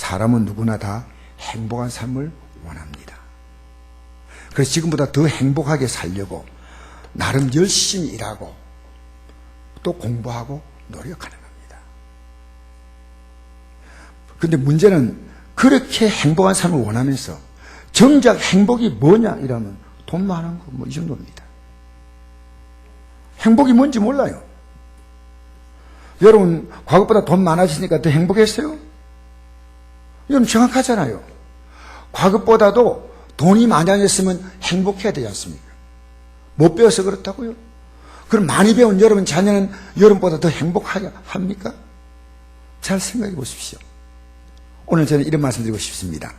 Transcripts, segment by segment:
사람은 누구나 다 행복한 삶을 원합니다. 그래서 지금보다 더 행복하게 살려고 나름 열심히 일하고 또 공부하고 노력하는 겁니다. 그런데 문제는 그렇게 행복한 삶을 원하면서 정작 행복이 뭐냐 이러면 돈 많은 거 뭐 이 정도입니다. 행복이 뭔지 몰라요. 여러분 과거보다 돈 많아지니까 더 행복했어요? 여러분 정확하잖아요. 과거보다도 돈이 많아졌으면 행복해야 되지 않습니까? 못 배워서 그렇다고요? 그럼 많이 배운 여러분 자녀는 여러분보다 더 행복합니까? 잘 생각해 보십시오. 오늘 저는 이런 말씀 드리고 싶습니다.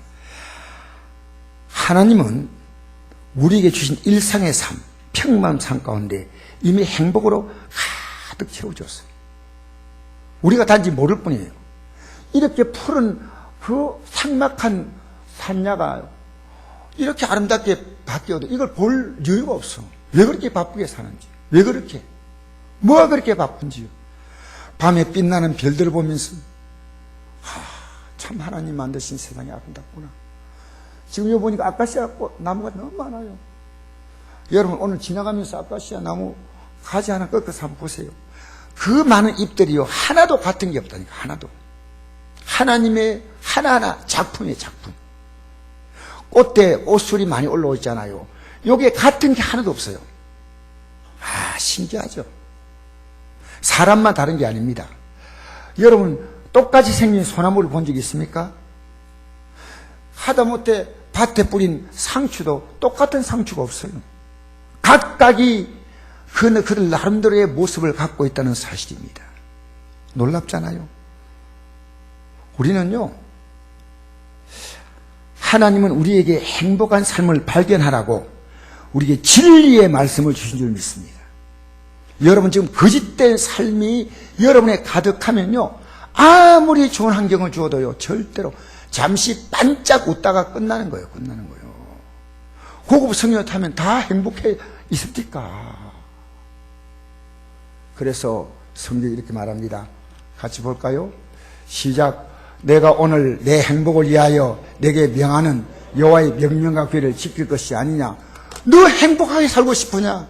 하나님은 우리에게 주신 일상의 삶, 평범한 삶 가운데 이미 행복으로 가득 채워줬어요. 우리가 단지 모를 뿐이에요. 이렇게 푸른 그 삭막한 산야가 이렇게 아름답게 바뀌어도 이걸 볼 여유가 없어. 왜 그렇게 바쁘게 사는지, 왜 그렇게, 뭐가 그렇게 바쁜지요. 밤에 빛나는 별들을 보면서 참 하나님 만드신 세상이 아름답구나. 지금 여기 보니까 아카시아 나무가 너무 많아요. 여러분 오늘 지나가면서 아카시아 나무 가지 하나 꺾어서 한번 보세요. 그 많은 잎들이요 하나도 같은 게 없다니까. 하나도. 하나님의 하나하나 작품이에요. 작품. 꽃대 옷술이 많이 올라오잖아요. 여기에 같은 게 하나도 없어요. 신기하죠. 사람만 다른 게 아닙니다. 여러분 똑같이 생긴 소나무를 본 적 있습니까? 하다못해 밭에 뿌린 상추도 똑같은 상추가 없어요. 각각이 그들 나름대로의 모습을 갖고 있다는 사실입니다. 놀랍잖아요. 우리는요, 하나님은 우리에게 행복한 삶을 발견하라고 우리에게 진리의 말씀을 주신 줄 믿습니다. 여러분 지금 거짓된 삶이 여러분에 가득하면요, 아무리 좋은 환경을 주어도요, 절대로 잠시 반짝 웃다가 끝나는 거예요. 끝나는 거예요. 고급 성녀 타면 다 행복해 있을까? 그래서 성경이 이렇게 말합니다. 같이 볼까요? 시작. 내가 오늘 내 행복을 위하여 내게 명하는 여호와의 명령과 규례를 지킬 것이 아니냐. 너 행복하게 살고 싶으냐?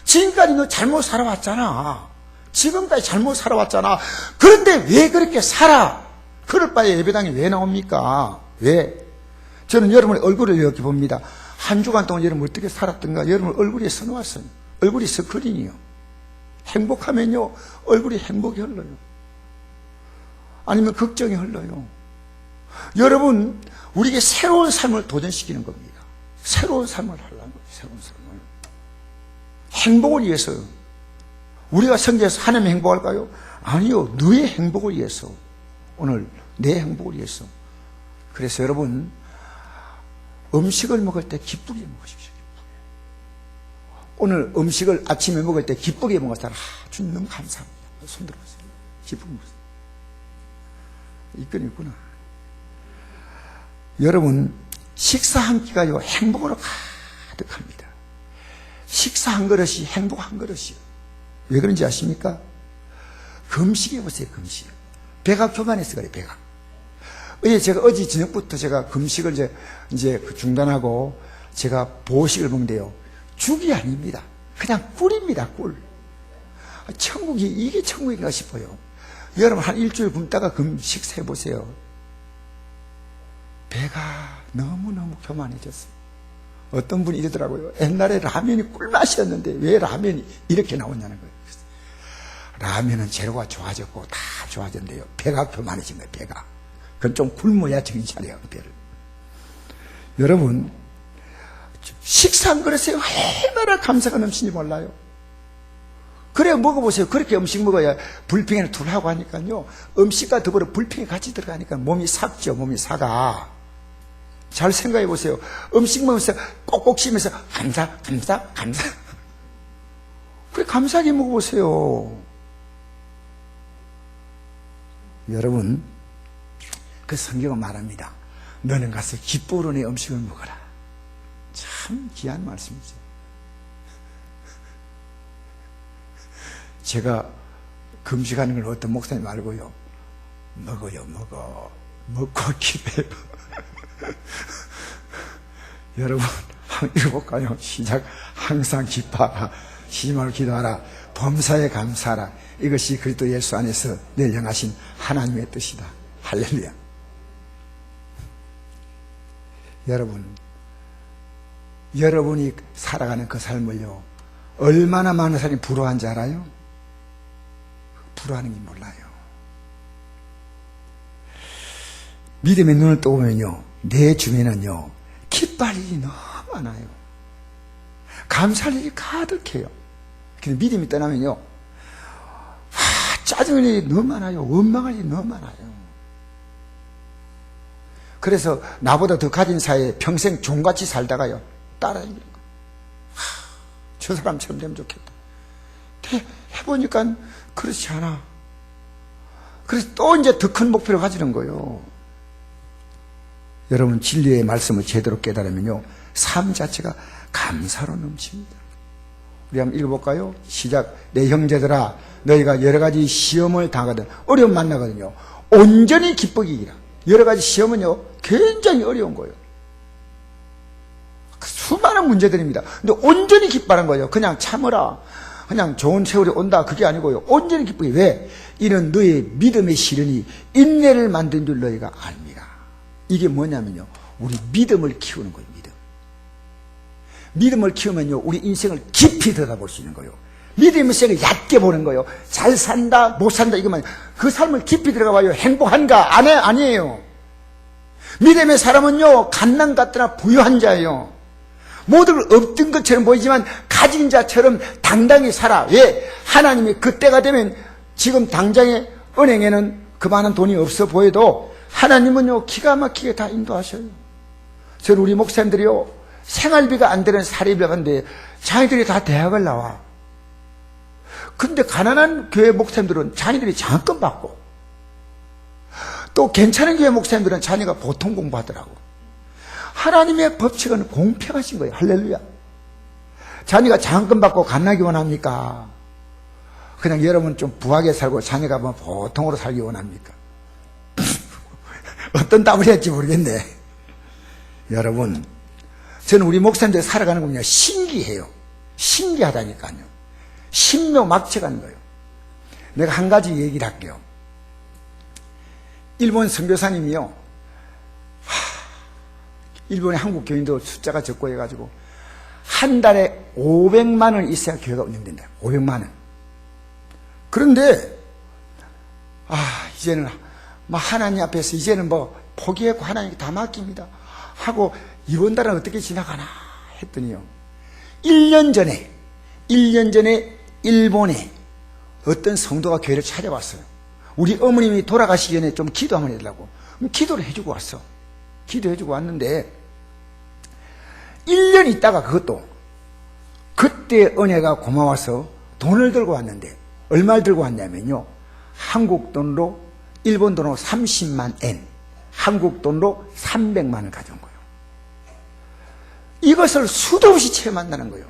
지금까지 너 잘못 살아왔잖아. 지금까지 잘못 살아왔잖아. 그런데 왜 그렇게 살아? 그럴 바에 예배당에 왜 나옵니까? 왜? 저는 여러분의 얼굴을 이렇게 봅니다. 한 주간 동안 여러분 어떻게 살았던가 여러분 얼굴에 써놓았어요. 얼굴이 스크린이요. 행복하면요 얼굴이 행복이 흘러요. 아니면 걱정이 흘러요. 여러분 우리에게 새로운 삶을 도전시키는 겁니다. 새로운 삶을 하려는 거예요. 새로운 삶을. 행복을 위해서요. 우리가 성경에서 하나님 행복할까요? 아니요. 너의 행복을 위해서. 오늘 내 행복을 위해서. 그래서 여러분 음식을 먹을 때 기쁘게 먹으십시오. 오늘 음식을 아침에 먹을 때 기쁘게 먹었잖아. 주님 너무 감사합니다. 손 들어보세요. 기쁘게 먹었어요. 있긴 있구나. 여러분 식사 한 끼가요 행복으로 가득합니다. 식사 한 그릇이 행복 한 그릇이요. 왜 그런지 아십니까? 금식해 보세요. 금식. 배가 교만해서 그래. 배가. 어제 저녁부터 제가 금식을 이제 중단하고 제가 보식을 먹는데요. 죽이 아닙니다. 그냥 꿀입니다. 꿀. 천국이 이게 천국인가 싶어요. 여러분 한 일주일 굶다가 금식 해보세요. 배가 너무너무 교만해졌어요. 어떤 분이 이러더라고요. 옛날에 라면이 꿀맛이었는데 왜 라면이 이렇게 나오냐는 거예요. 라면은 재료가 좋아졌고 다 좋아졌는데요. 배가 교만해진 거예요. 배가. 그건 좀 굶어야 정신 차려요. 배를. 여러분 식사 한 그릇에 얼마나 감사가 넘치는지 몰라요. 그래 먹어보세요. 그렇게 음식 먹어야 불평에는 둘 하고 하니까요. 음식과 더불어 불평이 같이 들어가니까 몸이 삭죠. 몸이 사가. 잘 생각해 보세요. 음식 먹으면서 꼭꼭 씹으면서 감사. 그래 감사하게 먹어보세요. 여러분 그 성경은 말합니다. 너는 가서 기쁨으로 내 음식을 먹어라. 참 귀한 말씀이죠. 제가 금식하는 걸 어떤 목사님 말고요. 먹어요. 먹고 기도해요. 여러분, 한번 읽어볼까요? 시작. 항상 기뻐하라. 쉬지 말고 기도하라. 범사에 감사하라. 이것이 그리스도 예수 안에서 늘 영하신 하나님의 뜻이다. 할렐루야. 여러분, 여러분이 살아가는 그 삶을요, 얼마나 많은 사람이 부러워한지 알아요? 부러워하는 게 몰라요. 믿음의 눈을 떠보면요, 내 주변은요, 기뻐할 일이 너무 많아요. 감사할 일이 가득해요. 근데 믿음이 떠나면요, 짜증날 일이 너무 많아요. 원망할 일이 너무 많아요. 그래서 나보다 더 가진 사이에 평생 종같이 살다가요, 따라다니는 거예요. 저 사람처럼 되면 좋겠다. 해보니까 그렇지 않아. 그래서 또 이제 더 큰 목표를 가지는 거예요. 여러분, 진리의 말씀을 제대로 깨달으면요, 삶 자체가 감사로 넘칩니다. 우리 한번 읽어볼까요? 시작. 내 형제들아, 너희가 여러 가지 시험을 당하거든, 어려움 만나거든요, 온전히 기쁘기라. 여러 가지 시험은요, 굉장히 어려운 거예요. 수많은 문제들입니다. 근데 온전히 기뻐하는 거예요. 그냥 참으라, 그냥 좋은 세월이 온다, 그게 아니고요, 온전히 기쁘게. 왜? 이는 너의 믿음의 시련이 인내를 만든 줄 너희가 압니다. 이게 뭐냐면요, 우리 믿음을 키우는 거예요. 믿음을 키우면요, 우리 인생을 깊이 들여다볼 수 있는 거예요. 믿음의 생을 얕게 보는 거예요. 잘 산다, 못 산다, 이것만. 그 삶을 깊이 들어가 봐요. 행복한가? 아니에요. 믿음의 사람은요, 갓난 같으나 부유한 자예요. 모든 걸 없던 것처럼 보이지만 가진 자처럼 당당히 살아. 왜? 하나님이 그때가 되면, 지금 당장에 은행에는 그 많은 돈이 없어 보여도 하나님은요, 기가 막히게 다 인도하셔요. 저는 우리 목사님들이요, 생활비가 안 되는 사립을 하는데 자기들이 다 대학을 나와. 근데 가난한 교회 목사님들은 자녀들이 장학금 받고, 또 괜찮은 교회 목사님들은 자녀가 보통 공부하더라고. 하나님의 법칙은 공평하신 거예요. 할렐루야. 자녀가 장학금 받고 갓나기 원합니까? 그냥 여러분 좀 부하게 살고 자녀가 뭐 보통으로 살기 원합니까? 어떤 답을 할지 모르겠네. 여러분, 저는 우리 목사님들 살아가는 거냐, 신기해요. 신기하다니까요. 신묘막측한 거예요. 내가 한 가지 얘기를 할게요. 일본 선교사님이요, 일본의 한국 교인도 숫자가 적고 해가지고 한 달에 500만 원 있어야 교회가 운영된다. 500만 원. 그런데 이제는 뭐 하나님 앞에서 이제는 뭐 포기하고 하나님께 다 맡깁니다 하고 이번 달은 어떻게 지나가나 했더니요, 1년 전에 일본에 어떤 성도가 교회를 찾아왔어요. 우리 어머님이 돌아가시기 전에 좀 기도 한번 해달라고. 기도를 해주고 왔어. 기도해주고 왔는데 1년 있다가 그것도 그때 은혜가 고마워서 돈을 들고 왔는데, 얼마를 들고 왔냐면요, 한국 돈으로, 일본 돈으로 30만 엔, 한국 돈으로 300만 원 가져온 거예요. 이것을 수도 없이 체험한다는 거예요.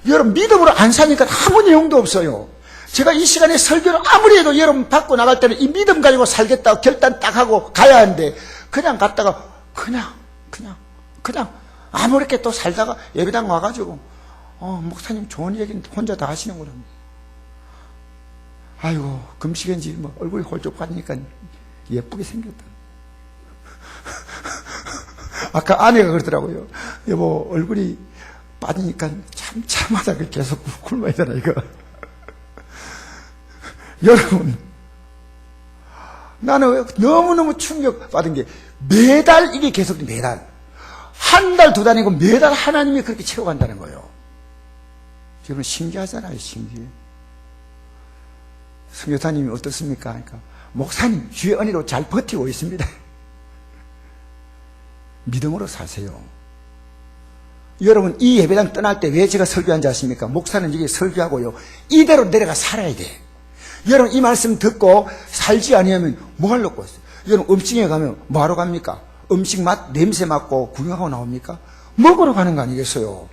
여러분, 믿음으로 안 사니까 아무 내용도 없어요. 제가 이 시간에 설교를 아무리 해도 여러분 받고 나갈 때는 이 믿음 가지고 살겠다고 결단 딱 하고 가야 하는데, 그냥 갔다가 그냥 아무렇게 또 살다가 예배당 와가지고 목사님 좋은 얘기는 혼자 다 하시는구나. 아이고, 금식인지 뭐 얼굴이 홀쭉 빠지니까 예쁘게 생겼다. 아까 아내가 그러더라고요. 여보, 얼굴이 빠지니까 참하다. 계속 굶어야 되나, 이거. 여러분, 나는 너무너무 충격받은 게, 매달 이게 계속, 매달. 한 달, 두 달이고 매달 하나님이 그렇게 채워간다는 거예요. 여러분, 신기하잖아요, 신기해. 선교사님이 어떻습니까? 그러니까, 목사님, 주의 은혜로 잘 버티고 있습니다. 믿음으로 사세요. 여러분, 이 예배당 떠날 때 왜 제가 설교한 줄 아십니까? 목사는 여기 설교하고요, 이대로 내려가 살아야 돼. 여러분, 이 말씀 듣고 살지 아니하면 뭐 하려고 했어요? 여러분, 음식에 가면 뭐 하러 갑니까? 음식 맛, 냄새 맡고 구경하고 나옵니까? 먹으러 가는 거 아니겠어요?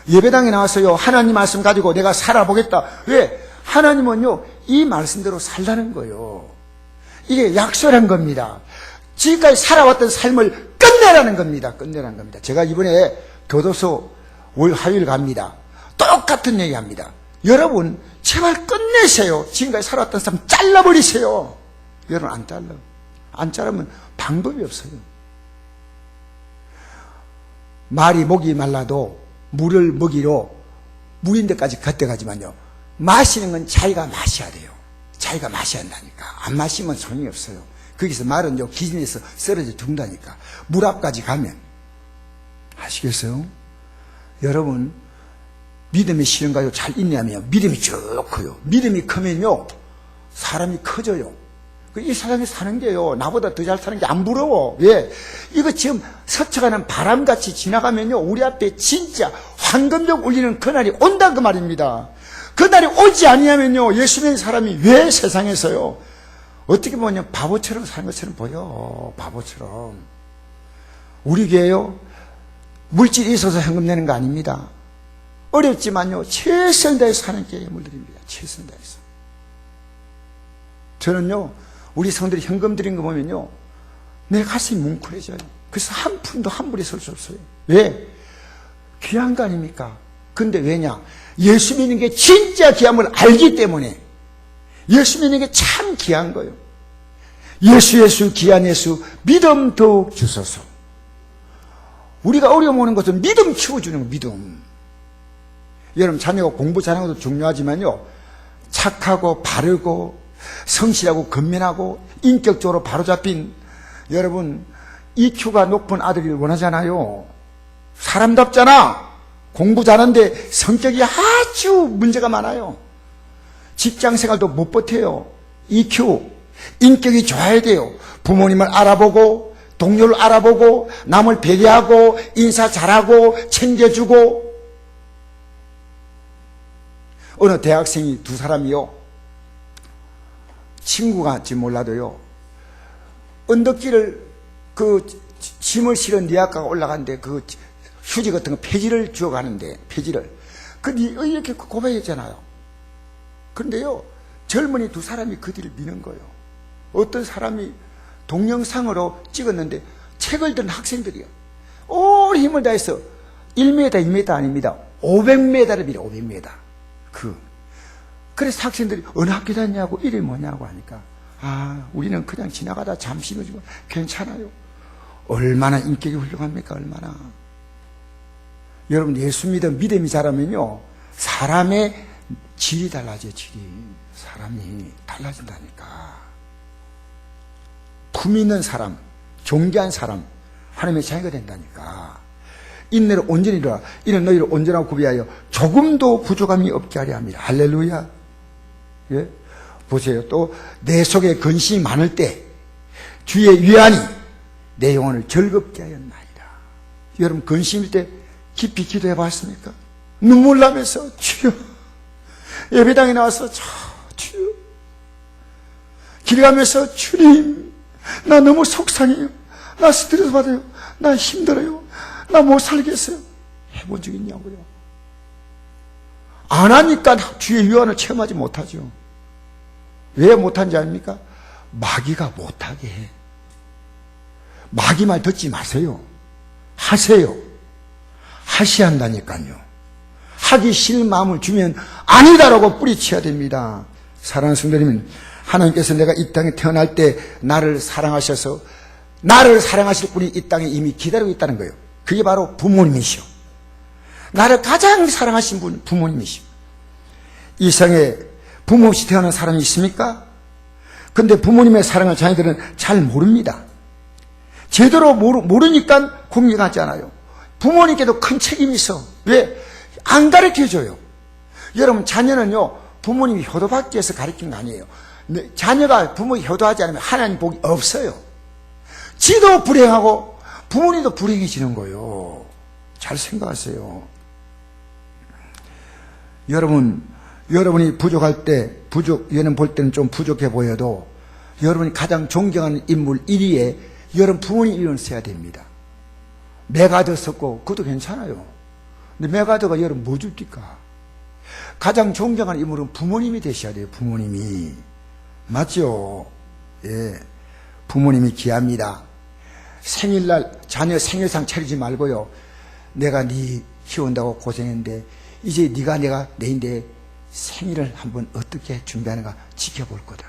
예배당에 나와서요, 하나님 말씀 가지고 내가 살아보겠다. 왜? 하나님은요, 이 말씀대로 살라는 거예요. 이게 약속한 겁니다. 지금까지 살아왔던 삶을 끝내라는 겁니다. 끝내라는 겁니다. 제가 이번에 교도소 월 화요일 갑니다. 똑같은 얘기 합니다. 여러분, 제발 끝내세요. 지금까지 살아왔던 삶 잘라버리세요. 여러분, 안 잘라. 안 자르면 방법이 없어요. 말이 목이 말라도 물을 먹이로 물인 데까지 걷어가지만요. 마시는 건 자기가 마셔야 돼요. 자기가 마셔야 한다니까. 안 마시면 소용이 없어요. 거기서 말은 기진에서 쓰러져 죽는다니까. 물 앞까지 가면. 아시겠어요? 여러분, 믿음이 싫은가요? 잘 있냐면 믿음이 쭉 커요. 믿음이 크면요, 사람이 커져요. 이 사람이 사는 게요, 나보다 더 잘 사는 게 안 부러워. 왜? 이거 지금 스쳐가는 바람같이 지나가면요, 우리 앞에 진짜 황금적 울리는 그날이 온다 그 말입니다. 그날이 오지 아니하면요, 예수 믿는 사람이 왜 세상에서요, 어떻게 보면 바보처럼 사는 것처럼 보여. 바보처럼. 우리 교회요, 물질이 있어서 현금 내는 거 아닙니다. 어렵지만요, 최선을 다해서 사는 교회에 물들입니다. 최선을 다해서. 저는요, 우리 성들이 현금 드린 거 보면요, 내 가슴이 뭉클해져요. 그래서 한 푼도 환불이 설 수 없어요. 왜? 귀한 거 아닙니까? 근데 왜냐? 예수 믿는 게 진짜 귀함을 알기 때문에. 예수 믿는 게 참 귀한 거예요. 예수 귀한 예수 믿음 더욱 주소서. 우리가 어려움 오는 것은 믿음 키워주는 거, 믿음. 여러분, 자녀가 공부 잘하는 것도 중요하지만요, 착하고 바르고 성실하고 건면하고 인격적으로 바로잡힌, 여러분, EQ가 높은 아들을 원하잖아요. 사람답잖아. 공부 잘하는데 성격이 아주 문제가 많아요. 직장생활도 못 버텨요. EQ, 인격이 좋아야 돼요. 부모님을 알아보고, 동료를 알아보고, 남을 배려하고, 인사 잘하고, 챙겨주고. 어느 대학생이 두 사람이요, 친구가 같지 몰라도요, 언덕길을 그 짐을 실은 리아카가 올라가는데 그 휴지 같은 거 폐지를 주워가는데, 폐지를 이렇게 고백했잖아요. 그런데요, 젊은이 두 사람이 그 뒤를 미는 거예요. 어떤 사람이 동영상으로 찍었는데 책을 든 학생들이요, 온 힘을 다해서 1m, 2m 아닙니다, 500m를 밀어. 500m. 그래서 학생들이 어느 학교 다녔냐고, 이름이 뭐냐고 하니까, 우리는 그냥 지나가다 잠시 놓지고 괜찮아요. 얼마나 인격이 훌륭합니까? 얼마나. 여러분, 예수 믿음이 자라면요, 사람의 질이 달라져요. 질이. 사람이 달라진다니까. 품 있는 사람, 존귀한 사람, 하나님의 자녀가 된다니까. 인내를 온전히 이루라. 이는 너희를 온전하고 구비하여 조금도 부족함이 없게 하려 합니다. 할렐루야. 예? 보세요. 또 내 속에 근심이 많을 때 주의 위안이 내 영혼을 즐겁게 하였나이다. 여러분, 근심일 때 깊이 기도해 봤습니까? 눈물 나면서 주여, 예배당에 나와서 주여, 길 가면서 주님, 나 너무 속상해요. 나 스트레스 받아요. 나 힘들어요. 나 못 살겠어요. 해본 적 있냐고요? 안 하니까 주의 위안을 체험하지 못하죠. 왜 못한지 아닙니까? 마귀가 못하게 해. 마귀 말 듣지 마세요. 하세요. 하셔야 한다니까요. 하기 싫은 마음을 주면 아니다라고 뿌리쳐야 됩니다. 사랑하는 성도님, 하나님께서 내가 이 땅에 태어날 때 나를 사랑하셔서 나를 사랑하실 분이 이 땅에 이미 기다리고 있다는 거예요. 그게 바로 부모님이시오. 나를 가장 사랑하신 분, 부모님이시오. 이 세상에 부모 없이 태어난 사람이 있습니까? 근데 부모님의 사랑을 자녀들은 잘 모릅니다. 제대로 모르니까 공경하지 않아요. 부모님께도 큰 책임이 있어. 왜? 안 가르쳐줘요. 여러분, 자녀는요, 부모님이 효도받기 위해서 가르치는 거 아니에요. 자녀가 부모가 효도하지 않으면 하나님 복이 없어요. 지도 불행하고 부모님도 불행해지는 거예요. 잘 생각하세요. 여러분이 부족할 때, 얘는 볼 때는 좀 부족해 보여도 여러분이 가장 존경하는 인물 1위에 여러분 부모님 이름을 써야 됩니다. 메가더 썼고 그것도 괜찮아요. 근데 메가더가 여러분 뭐 줄까? 가장 존경하는 인물은 부모님이 되셔야 돼요. 부모님이. 맞죠? 예. 부모님이 귀합니다. 생일날 자녀 생일상 차리지 말고요. 내가 네 키운다고 고생했는데 이제 네가 내가 내인데 생일을 한번 어떻게 준비하는가 지켜볼 거다.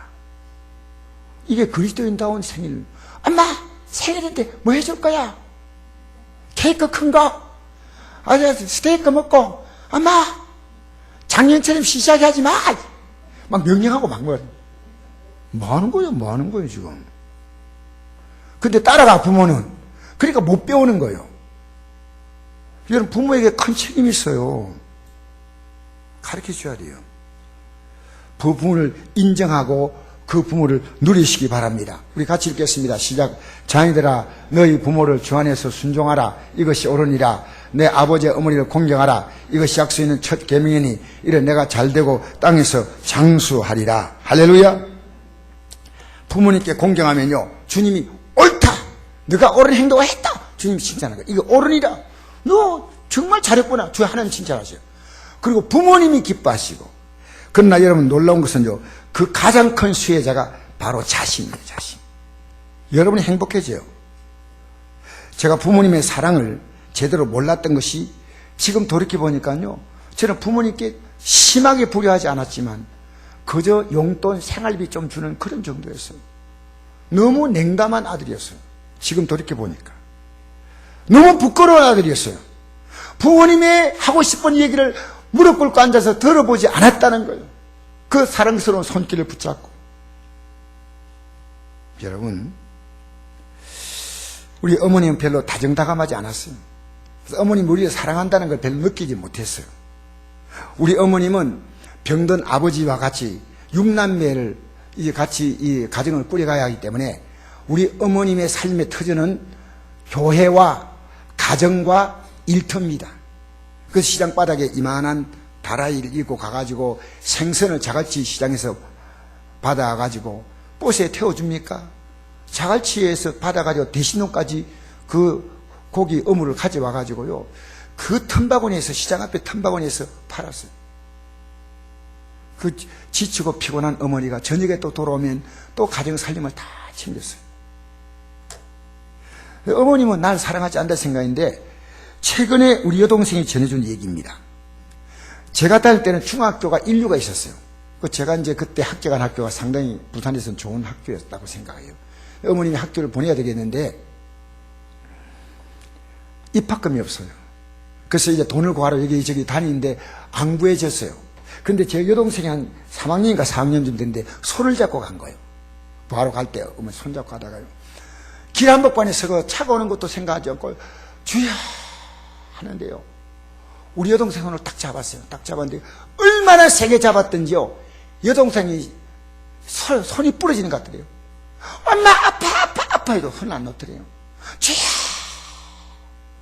이게 그리스도인다운 생일. 엄마 생일인데 뭐 해줄 거야? 케이크 큰 거? 스테이크 먹고. 엄마 작년처럼 시시하게 하지 마. 막 명령하고 막 뭐 하는 거예요? 뭐 하는 거예요 지금? 근데 따라가 부모는. 그러니까 못 배우는 거예요. 여러분 부모에게 큰 책임이 있어요. 가르쳐 줘야 돼요. 부모를 인정하고 그 부모를 누리시기 바랍니다. 우리 같이 읽겠습니다. 시작. 자녀들아 너희 부모를 주 안에서 순종하라. 이것이 옳으니라. 내 아버지와 어머니를 공경하라. 이것이 약속 있는 첫 계명이니 이래 내가 잘되고 땅에서 장수하리라. 할렐루야. 부모님께 공경하면요 주님이 옳다. 네가 옳은 행동을 했다. 주님이 칭찬하는 거예요. 이거 옳으니라. 너 정말 잘했구나. 주 하나님 칭찬하세요. 그리고 부모님이 기뻐하시고. 그러나 여러분 놀라운 것은요 그 가장 큰 수혜자가 바로 자신이에요. 자신. 여러분이 행복해져요. 제가 부모님의 사랑을 제대로 몰랐던 것이 지금 돌이켜보니까요 저는 부모님께 심하게 불효하지 않았지만 그저 용돈 생활비 좀 주는 그런 정도였어요. 너무 냉담한 아들이었어요. 지금 돌이켜보니까 너무 부끄러운 아들이었어요. 부모님의 하고 싶은 얘기를 무릎 꿇고 앉아서 들어보지 않았다는 거예요. 그 사랑스러운 손길을 붙잡고. 여러분 우리 어머니는 별로 다정다감하지 않았어요. 그래서 어머님 우리를 사랑한다는 걸 별로 느끼지 못했어요. 우리 어머님은 병든 아버지와 같이 6남매를 이제 같이 이 가정을 꾸려가야 하기 때문에 우리 어머님의 삶의 터전은 교회와 가정과 일터입니다. 그 시장 바닥에 이만한 다라이를 입고 가가지고 생선을 자갈치 시장에서 받아가지고 버스에 태워줍니까? 자갈치에서 받아가지고 대신호까지 그 고기 어물을 가져와가지고요 그 텀바구니에서 시장 앞에 텀바구니에서 팔았어요. 그 지치고 피곤한 어머니가 저녁에 또 돌아오면 또 가정 살림을 다 챙겼어요. 어머님은 날 사랑하지 않는다 생각인데 최근에 우리 여동생이 전해준 얘기입니다. 제가 다닐 때는 중학교가 인류가 있었어요. 제가 이제 그때 학교간 학교가 상당히 부산에서는 좋은 학교였다고 생각해요. 어머님이 학교를 보내야 되겠는데 입학금이 없어요. 그래서 이제 돈을 구하러 여기저기 다니는데 안 구해졌어요. 근데 제 여동생이 한 3학년인가 4학년쯤 됐는데 손을 잡고 간 거예요. 구하러 갈 때 어머니 손잡고 가다가요. 길 한복판에 서고 차가 오는 것도 생각하지 않고 주야 하는데요. 우리 여동생 손을 딱 잡았어요. 딱 잡았는데 얼마나 세게 잡았던지요. 여동생이 손이 부러지는 것 같더래요. 엄마 아파 해도 손을 안 놓더래요. 주야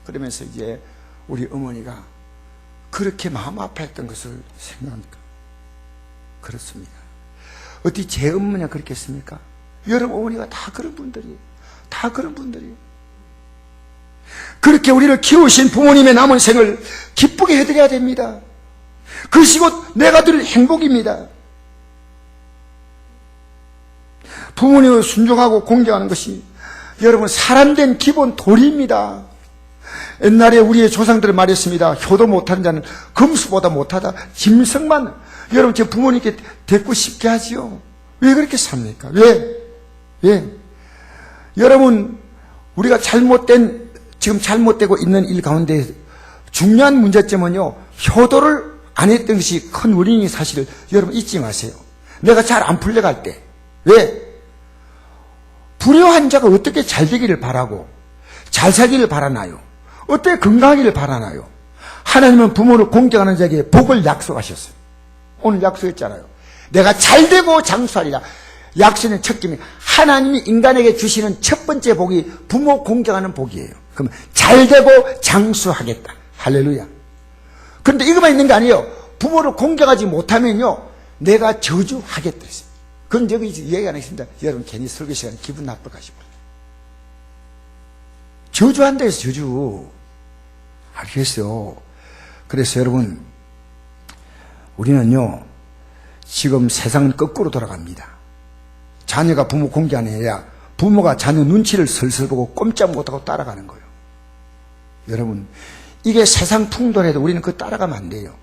그러면서 이제 우리 어머니가 그렇게 마음 아파했던 것을 생각합니까? 그렇습니다. 어디 제 어머니가 그렇겠습니까? 여러분 어머니가 다 그런 분들이에요. 다 그런 분들이에요. 그렇게 우리를 키우신 부모님의 남은 생을 기쁘게 해드려야 됩니다. 그것이 곧 내가 드릴 행복입니다. 부모님을 순종하고 공경하는 것이 여러분 사람된 기본 도리입니다. 옛날에 우리의 조상들은 말했습니다. 효도 못한 자는 금수보다 못하다. 짐승만 여러분 제 부모님께 대꾸 쉽게 하지요. 왜 그렇게 삽니까? 왜? 여러분 우리가 지금 잘못되고 있는 일 가운데 중요한 문제점은요 효도를 안 했던 것이 큰 원인이 사실을 여러분 잊지 마세요. 내가 잘 안 풀려갈 때 왜? 불효한 자가 어떻게 잘 되기를 바라고 잘 살기를 바라나요? 어떻게 건강하기를 바라나요? 하나님은 부모를 공경하는 자에게 복을 약속하셨어요. 오늘 약속했잖아요. 내가 잘되고 장수하리라. 약속의 첫 기미 하나님이 인간에게 주시는 첫 번째 복이 부모 공경하는 복이에요. 그럼 잘되고 장수하겠다. 할렐루야. 그런데 이것만 있는 게 아니에요. 부모를 공경하지 못하면요 내가 저주하겠다 했어요. 그건 여기 얘기 안 했습니다. 여러분 괜히 설교 시간에 기분 나쁠까 싶어요. 저주한다 해서 저주. 알겠어요. 그래서 여러분 우리는요 지금 세상은 거꾸로 돌아갑니다. 자녀가 부모 공경하느냐 부모가 자녀 눈치를 슬슬 보고 꼼짝 못하고 따라가는 거예요. 여러분, 이게 세상 풍토라도 우리는 그거 따라가면 안 돼요.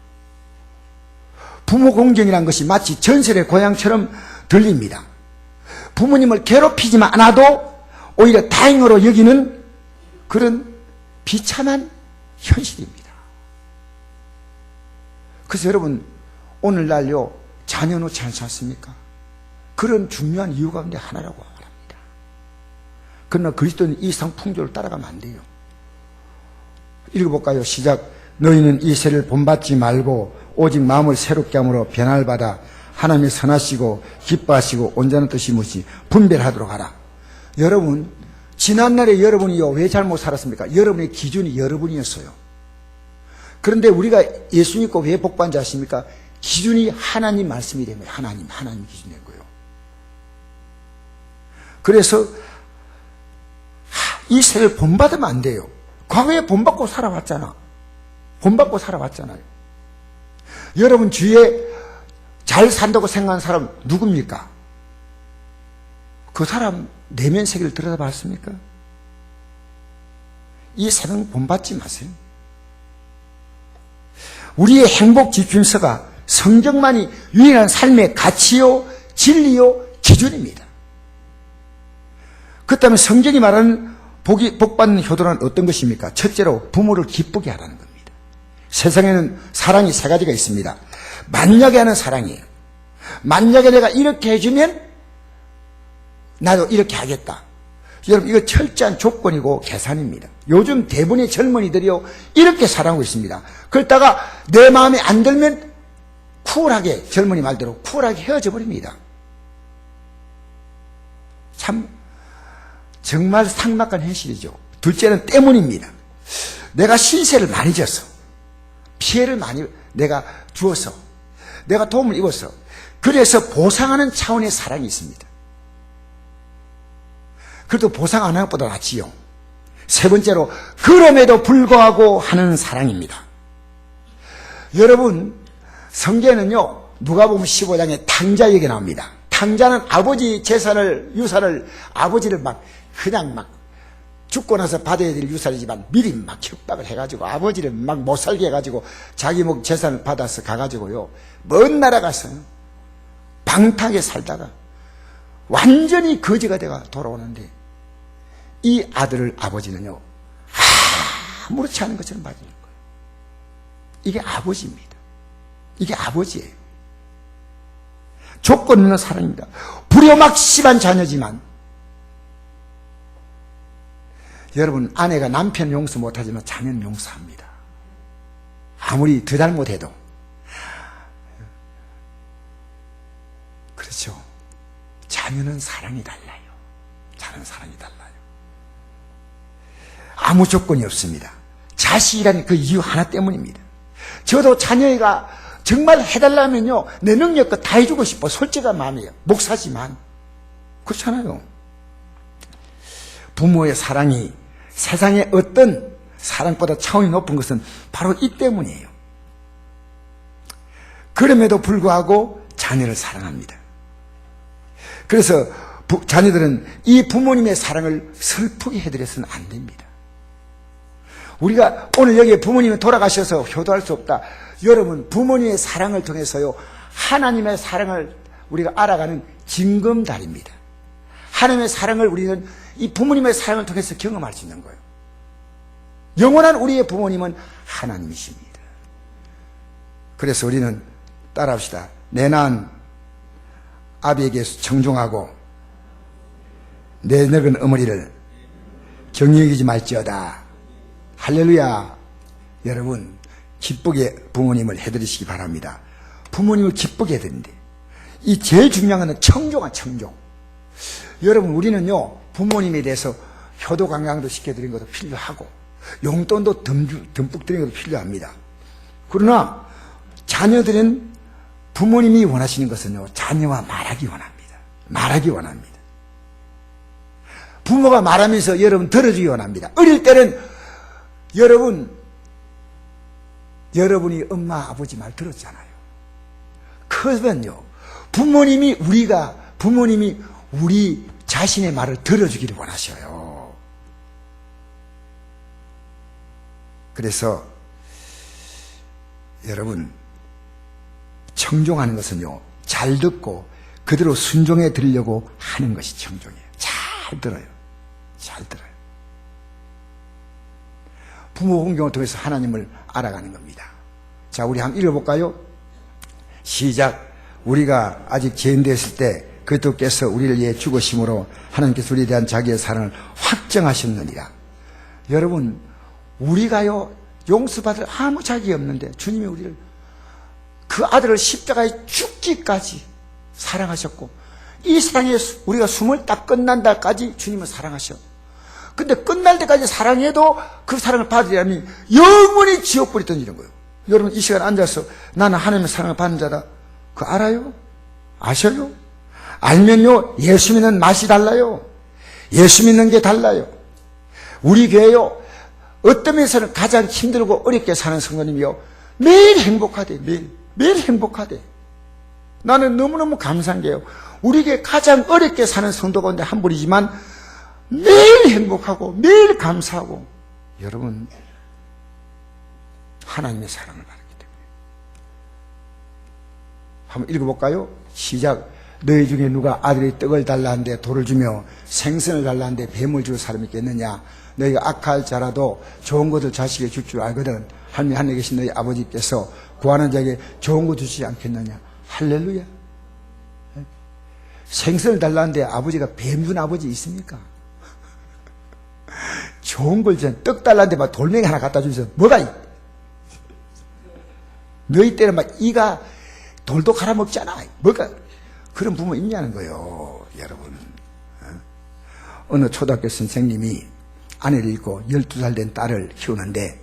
부모 공경이란 것이 마치 전설의 고향처럼 들립니다. 부모님을 괴롭히지만 않아도 오히려 다행으로 여기는 그런 비참한 현실입니다. 그래서 여러분, 오늘날요, 자녀 놓지 않지 않습니까? 그런 중요한 이유 가운데 하나라고 말합니다. 그러나 그리스도는 이 세상 풍조를 따라가면 안 돼요. 읽어볼까요? 시작. 너희는 이 세를 본받지 말고 오직 마음을 새롭게 함으로 변화를 받아 하나님의 선하시고 기뻐하시고 온전한 뜻이 무엇이 분별하도록 하라. 여러분, 지난날에 여러분이요, 왜 잘못 살았습니까? 여러분의 기준이 여러분이었어요. 그런데 우리가 예수 믿고 왜 복받은 줄 아십니까? 기준이 하나님 말씀이 된 거예요. 하나님 기준이 된 거예요. 그래서 이 세를 본받으면 안 돼요. 과거에 본받고 살아왔잖아. 본받고 살아왔잖아요. 여러분 주위에 잘 산다고 생각하는 사람 누굽니까? 그 사람 내면 세계를 들여다봤습니까? 이 세상 본받지 마세요. 우리의 행복 지침서가 성경만이 유일한 삶의 가치요, 진리요, 기준입니다. 그렇다면 성경이 말하는 복받는 효도는 어떤 것입니까? 첫째로 부모를 기쁘게 하라는 겁니다. 세상에는 사랑이 세 가지가 있습니다. 만약에 하는 사랑이에요. 만약에 내가 이렇게 해주면 나도 이렇게 하겠다. 여러분, 이거 철저한 조건이고 계산입니다. 요즘 대부분의 젊은이들이요, 이렇게 살아가고 있습니다. 그러다가 내 마음에 안 들면 쿨하게, 젊은이 말대로 쿨하게 헤어져 버립니다. 참 정말 삭막한 현실이죠. 둘째는 때문입니다. 내가 신세를 많이 져서, 피해를 많이 내가 주어서, 내가 도움을 입어서, 그래서 보상하는 차원의 사랑이 있습니다. 그래도 보상 안 하는 것보다 낫지요. 세 번째로 그럼에도 불구하고 하는 사랑입니다. 여러분, 성경에는요, 누가복음 15장에 탕자 얘기 나옵니다. 탕자는 아버지 재산을, 유산을 아버지를 그냥 죽고 나서 받아야 될 유산이지만 미리 협박을 해가지고 아버지를 못 살게 해가지고 자기 재산을 받아서 가가지고요, 먼 나라 가서 방탕하게 살다가 완전히 거지가 돼가 돌아오는데, 이 아들을 아버지는요, 아무렇지 않은 것처럼 봐주는 거예요. 이게 아버지입니다. 이게 아버지예요. 조건 없는 사랑입니다. 불효막심한 자녀지만, 여러분, 아내가 남편 용서 못하지만 자녀는 용서합니다. 아무리 더 잘못해도. 그렇죠. 자녀는 사랑이 달라요. 자녀는 사랑이 달라요. 아무 조건이 없습니다. 자식이라는 그 이유 하나 때문입니다. 저도 자녀가 정말 해달라면요, 내 능력껏 다 해주고 싶어. 솔직한 마음이에요. 목사지만. 그렇잖아요. 부모의 사랑이 세상의 어떤 사랑보다 차원이 높은 것은 바로 이 때문이에요. 그럼에도 불구하고 자녀를 사랑합니다. 그래서 자녀들은 이 부모님의 사랑을 슬프게 해드려서는 안 됩니다. 우리가 오늘 여기에 부모님이 돌아가셔서 효도할 수 없다. 여러분, 부모님의 사랑을 통해서요, 하나님의 사랑을 우리가 알아가는 징검다리입니다. 하나님의 사랑을 우리는 이 부모님의 사랑을 통해서 경험할 수 있는 거예요. 영원한 우리의 부모님은 하나님이십니다. 그래서 우리는 따라합시다. 내 낳은 아비에게 청종하고 내 늙은 어머니를 경영이지 말지어다. 할렐루야. 여러분, 기쁘게 부모님을 해드리시기 바랍니다. 부모님을 기쁘게 해드린대. 이 제일 중요한 것은 청종아, 청종. 여러분, 우리는요, 부모님에 대해서 효도 관광도 시켜드린 것도 필요하고, 용돈도 듬뿍 드리는 것도 필요합니다. 그러나 자녀들은 부모님이 원하시는 것은요, 자녀와 말하기 원합니다. 말하기 원합니다. 부모가 말하면서 여러분 들어주기 원합니다. 어릴 때는 여러분이 엄마 아버지 말 들었잖아요. 크면요, 부모님이 우리 자신의 말을 들어주기를 원하셔요. 그래서 여러분, 청종하는 것은요, 잘 듣고 그대로 순종해 드리려고 하는 것이 청종이에요. 잘 들어요. 잘 들어요. 부모 공경을 통해서 하나님을 알아가는 겁니다. 자, 우리 한번 읽어볼까요? 시작. 우리가 아직 죄인되었을 때 그리스도께서 우리를 위해 죽으심으로 하나님께서 우리에 대한 자기의 사랑을 확정하셨느니라. 여러분, 우리가요 용서받을 아무 자격이 없는데 주님이 우리를 그 아들을 십자가에 죽기까지 사랑하셨고, 이 사랑에 우리가 숨을 딱 끝난다까지 주님은 사랑하셔. 근데 끝날 때까지 사랑해도 그 사랑을 받으려면 영원히 지옥불이 던지는 거예요. 여러분, 이 시간 앉아서 나는 하나님의 사랑을 받는 자다, 그거 알아요? 아셔요? 알면요, 예수 믿는 맛이 달라요. 예수 믿는 게 달라요. 우리 교회요, 어떤 면에서는 가장 힘들고 어렵게 사는 성도님이요, 매일 행복하대. 매일 행복하대. 나는 너무너무 감사한 게요, 우리 교회 가장 어렵게 사는 성도 가운데 한 분이지만 매일 행복하고 매일 감사하고. 여러분, 하나님의 사랑을 받았기 때문에. 한번 읽어볼까요? 시작. 너희 중에 누가 아들이 떡을 달라는데 돌을 주며 생선을 달라는데 뱀을 줄 사람이 있겠느냐? 너희가 악할 자라도 좋은 것을 자식에게 줄 줄 알거든. 하나님 하늘에 계신 너희 아버지께서 구하는 자에게 좋은 것 주시지 않겠느냐? 할렐루야. 생선을 달라는데 아버지가 뱀 준 아버지 있습니까? 좋은 걸 전 떡 달라는데 막 돌멩이 하나 갖다 주셔서 뭐가 너희 때는 막 이가 돌도 갈아먹잖아. 뭐가 그런 부모 있냐는 거예요, 여러분. 어느 초등학교 선생님이 아내를 잃고 12살 된 딸을 키우는데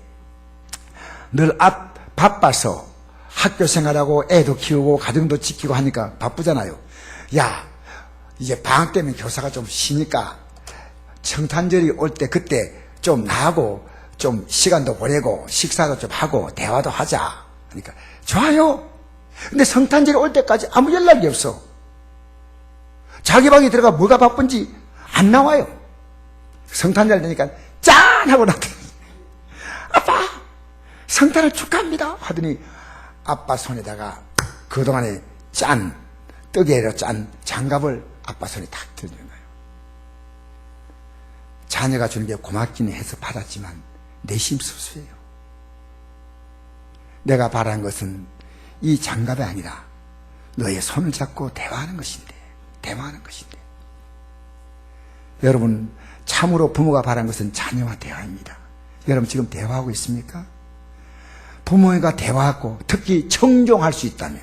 늘 바빠서 학교 생활하고 애도 키우고 가정도 지키고 하니까 바쁘잖아요. 야, 이제 방학 때면 교사가 좀 쉬니까 성탄절이 올 때 그때 좀 나하고 좀 시간도 보내고 식사도 좀 하고 대화도 하자. 그러니까 좋아요. 근데 성탄절이 올 때까지 아무 연락이 없어. 자기 방에 들어가 뭐가 바쁜지 안 나와요. 성탄절 되니까 짠! 하고 나타나. 아빠! 성탄을 축하합니다! 하더니 아빠 손에다가 그동안에 짠! 떡에로 짠 장갑을 아빠 손에 탁 들는 거예요. 자녀가 주는 게 고맙기는 해서 받았지만 내심 수수해요. 내가 바란 것은 이 장갑이 아니라 너의 손을 잡고 대화하는 것인데. 여러분, 참으로 부모가 바란 것은 자녀와 대화입니다. 여러분, 지금 대화하고 있습니까? 부모가 대화하고 특히 청종할 수 있다면,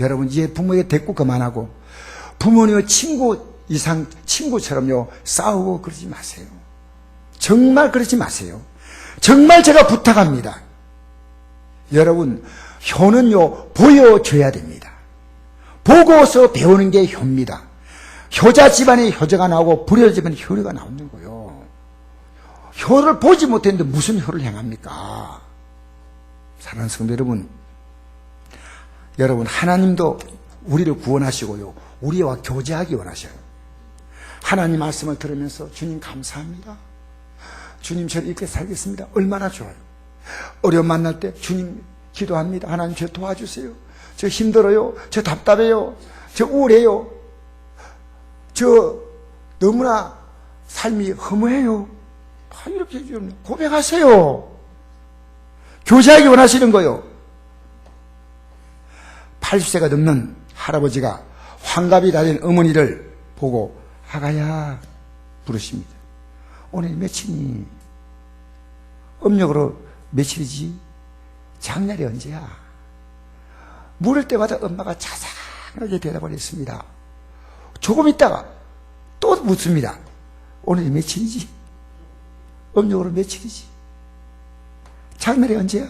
여러분 이제 부모에게 대꾸 그만하고 부모님의 친구 이상 친구처럼요 싸우고 그러지 마세요. 정말 그러지 마세요. 정말 제가 부탁합니다. 여러분, 효는요 보여줘야 됩니다. 보고서 배우는 게 효입니다. 효자 집안에 효자가 나오고 불효자 집안에 효리가 나오는 거예요. 효를 보지 못했는데 무슨 효를 행합니까? 사랑하는 성도 여러분, 하나님도 우리를 구원하시고요 우리와 교제하기 원하셔요. 하나님 말씀을 들으면서 주님 감사합니다. 주님 저를 이렇게 살겠습니다. 얼마나 좋아요. 어려움 만날 때 주님 기도합니다. 하나님 저 도와주세요. 저 힘들어요. 저 답답해요. 저 우울해요. 저 너무나 삶이 허무해요. 이렇게 고백하세요. 교제하기 원하시는 거요. 80세가 넘는 할아버지가 환갑이 다 된 어머니를 보고 아가야 부르십니다. 오늘 며칠이니? 음력으로 며칠이지? 장날이 언제야? 물을 때마다 엄마가 자상하게 대답을 했습니다. 조금 있다가 또 묻습니다. 오늘이 며칠이지? 음력으로 며칠이지? 장날이 언제야?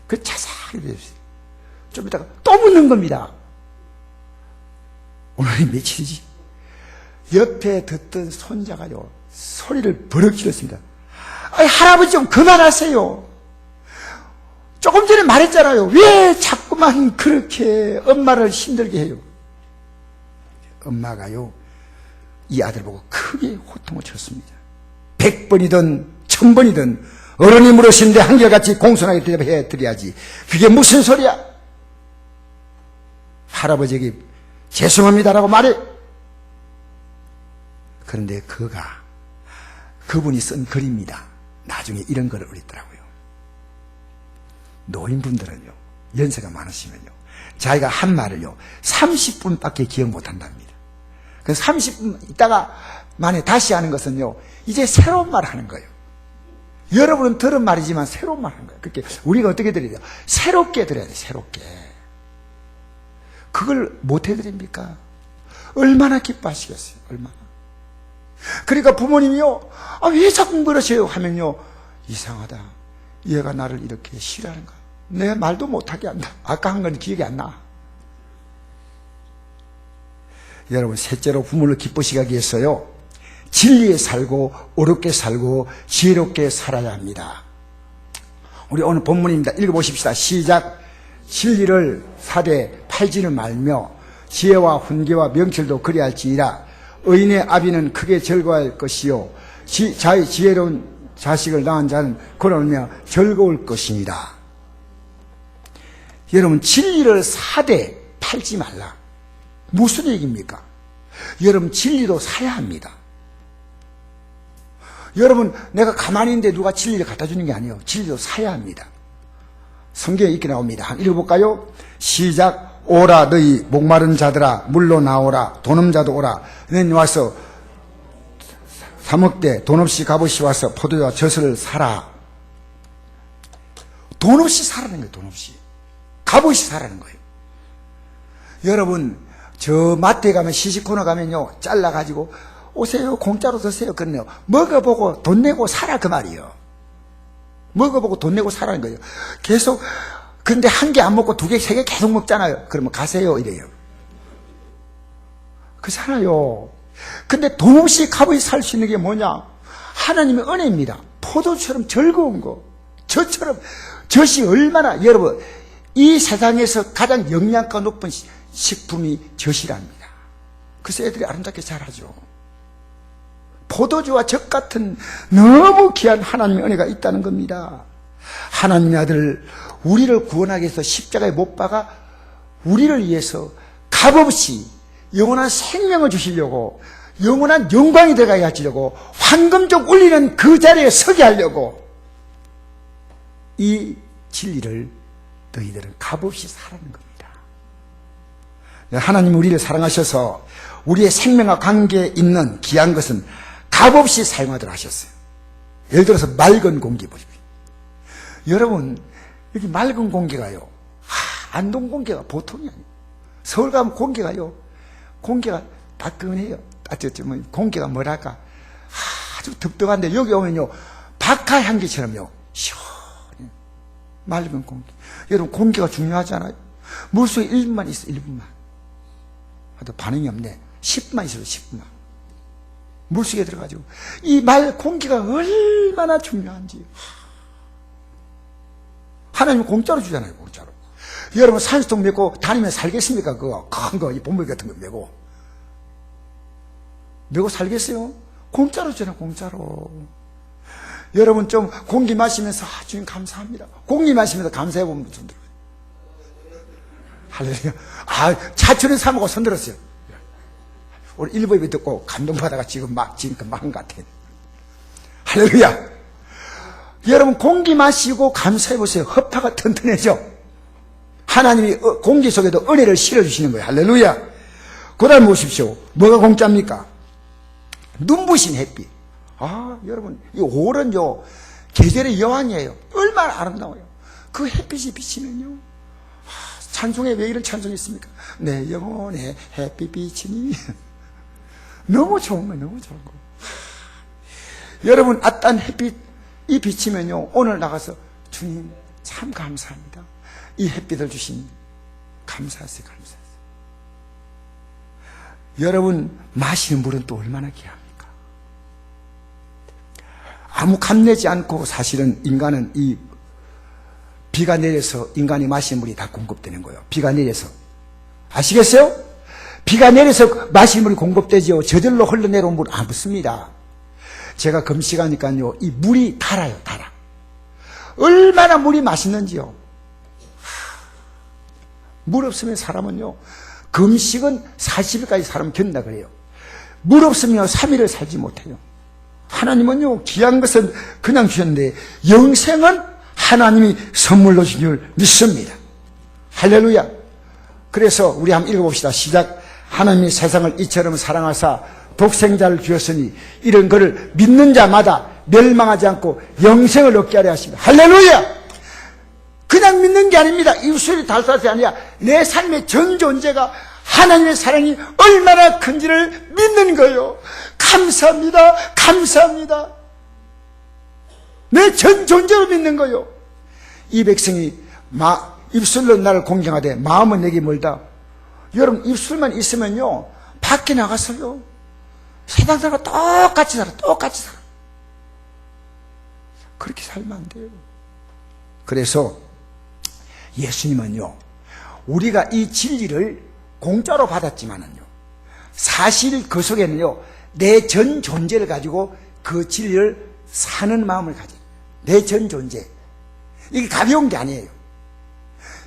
그 자상하게 대답했어요. 좀 있다가 또 묻는 겁니다. 오늘이 며칠이지? 옆에 듣던 손자가요 소리를 버럭 질렀습니다. 아이, 할아버지 좀 그만하세요. 조금 전에 말했잖아요. 왜 자꾸만 그렇게 엄마를 힘들게 해요? 엄마가요, 이 아들 보고 크게 호통을 쳤습니다. 100번이든 1000번이든 어른이 물으시는데 한결같이 공손하게 대답해 드려야지. 그게 무슨 소리야? 할아버지에게 죄송합니다라고 말해. 그런데 그분이 쓴 글입니다. 나중에 이런 글을 올리더라고요. 노인분들은요, 연세가 많으시면요, 자기가 한 말을요 30분밖에 기억 못한답니다. 그래서 30분 있다가 만에 다시 하는 것은요, 이제 새로운 말을 하는 거예요. 여러분은 들은 말이지만 새로운 말 하는 거예요. 그렇게 우리가 어떻게 드려야 돼요? 새롭게 드려야 돼요. 새롭게. 그걸 못 해드립니까? 얼마나 기뻐하시겠어요? 얼마나. 그러니까 부모님이요, 왜 자꾸 그러세요? 하면요, 이상하다. 얘가 나를 이렇게 싫어하는가? 내 말도 못하게 한다. 아까 한 건 기억이 안 나. 여러분, 셋째로 부모를 기쁘시게 하기 위해서요, 진리에 살고 어렵게 살고 지혜롭게 살아야 합니다. 우리 오늘 본문입니다. 읽어보십시다. 시작. 진리를 사되 팔지는 말며 지혜와 훈계와 명철도 그리할지니라. 의인의 아비는 크게 즐거워할 것이요 자의 지혜로운 자식을 낳은 자는 그러며 즐거울 것이니라. 여러분, 진리를 사되 팔지 말라. 무슨 얘기입니까? 여러분, 진리도 사야 합니다. 여러분, 내가 가만히 있는데 누가 진리를 갖다 주는 게 아니에요. 진리도 사야 합니다. 성경에 이렇게 나옵니다. 한번 읽어볼까요? 시작. 오라 너희 목마른 자들아 물로 나오라. 돈 없는 자도 오라. 너희 와서 사 먹되 돈 없이 값없이 와서 포도주와 젖을 사라. 돈 없이 사라는 거예요. 돈 없이. 값없이 사라는 거예요. 여러분, 저 마트에 가면 시식코너 가면요, 잘라가지고 오세요, 공짜로 드세요. 그러네요. 먹어보고 돈 내고 사라, 그 말이에요. 먹어보고 돈 내고 사라는 거예요. 계속, 근데 한 개 안 먹고 2개, 3개 계속 먹잖아요. 그러면 가세요, 이래요. 그렇잖아요. 근데 돈 없이 값없이 살 수 있는 게 뭐냐? 하나님의 은혜입니다. 포도처럼 즐거운 거. 저처럼, 젖이 얼마나, 여러분, 이 세상에서 가장 영양가 높은 식품이 젖이랍니다. 그래서 애들이 아름답게 자라죠. 포도주와 젖 같은 너무 귀한 하나님의 은혜가 있다는 겁니다. 하나님의 아들, 우리를 구원하기 위해서 십자가에 못 박아 우리를 위해서 값없이 영원한 생명을 주시려고, 영원한 영광이 되게 하시려고, 황금적 울리는 그 자리에 서게 하려고 이 진리를 너희들은 값없이 사라는 겁니다. 하나님 우리를 사랑하셔서 우리의 생명과 관계에 있는 귀한 것은 값없이 사용하도록 하셨어요. 예를 들어서 맑은 공기 보십시오. 여러분, 여기 맑은 공기가요, 안동 공기가 보통이 아니에요. 서울 가면 공기가요, 공기가 따끈해요. 따뜻하면 공기가 뭐랄까, 아주 덥덕한데 여기 오면요, 박하 향기처럼요, 시원해. 맑은 공기. 여러분, 공기가 중요하잖아요. 물속에 1분만 있어, 1분만. 하도 반응이 없네. 10분만 있어도 10분만. 물속에 들어가지고 이 공기가 얼마나 중요한지. 하나님은 공짜로 주잖아요. 공짜로. 여러분, 산소통 메고 다니면 살겠습니까? 그거 큰 거, 이 본물 같은 거 메고 살겠어요? 공짜로 주잖아요. 공짜로. 여러분, 좀 공기 마시면서 주님 감사합니다. 공기 마시면서 감사해보면 손 들어요. 할렐루야. 차추는 사먹고 손 들었어요. 우리 일부 예배 듣고 감동받아가 지금 마음 같아. 할렐루야. 여러분, 공기 마시고 감사해보세요. 허파가 튼튼해져. 하나님이 공기 속에도 은혜를 실어주시는 거예요. 할렐루야. 그 다음 보십시오. 뭐가 공짜입니까? 눈부신 햇빛. 여러분, 이 5월은요, 계절의 여왕이에요. 얼마나 아름다워요. 그 햇빛이 비치면요, 찬송에 왜 이런 찬송이 있습니까? 내 영혼에 햇빛 비치니. 너무 좋은 거예요. 너무 좋은 거. 여러분, 딴 햇빛이 비치면요, 오늘 나가서 주님 참 감사합니다. 이 햇빛을 주신 감사하세요. 감사하세요. 여러분, 마시는 물은 또 얼마나 귀합니까? 아무 값내지 않고 사실은 인간은 이 비가 내려서 인간이 마시는 물이 다 공급되는 거예요. 비가 내려서. 아시겠어요? 비가 내려서 마실 물이 공급되지요. 저절로 흘러내려온 물 안 붙습니다. 제가 금식하니까요, 이 물이 달아요, 달아. 얼마나 물이 맛있는지요. 물 없으면 사람은요, 금식은 40일까지 사람 견딘다 그래요. 물 없으면 3일을 살지 못해요. 하나님은요, 귀한 것은 그냥 주셨는데 영생은 하나님이 선물로 주신 줄 믿습니다. 할렐루야. 그래서 우리 한번 읽어봅시다. 시작. 하나님이 세상을 이처럼 사랑하사 독생자를 주셨으니 이런 것을 믿는 자마다 멸망하지 않고 영생을 얻게 하려 하십니다. 할렐루야. 그냥 믿는 게 아닙니다. 입술이 달사서 아니라 내 삶의 전 존재가 하나님의 사랑이 얼마나 큰지를 믿는 거예요. 감사합니다. 감사합니다. 내 전 존재로 믿는 거예요. 이 백성이 입술로 나를 공경하되 마음은 내게 멀다. 여러분, 입술만 있으면요, 밖에 나가서요, 세상 사람과 똑같이 살아, 똑같이 살아. 그렇게 살면 안 돼요. 그래서 예수님은요, 우리가 이 진리를 공짜로 받았지만은요, 사실 그 속에는요, 내 전 존재를 가지고 그 진리를 사는 마음을 가져요. 내 전 존재. 이게 가벼운 게 아니에요.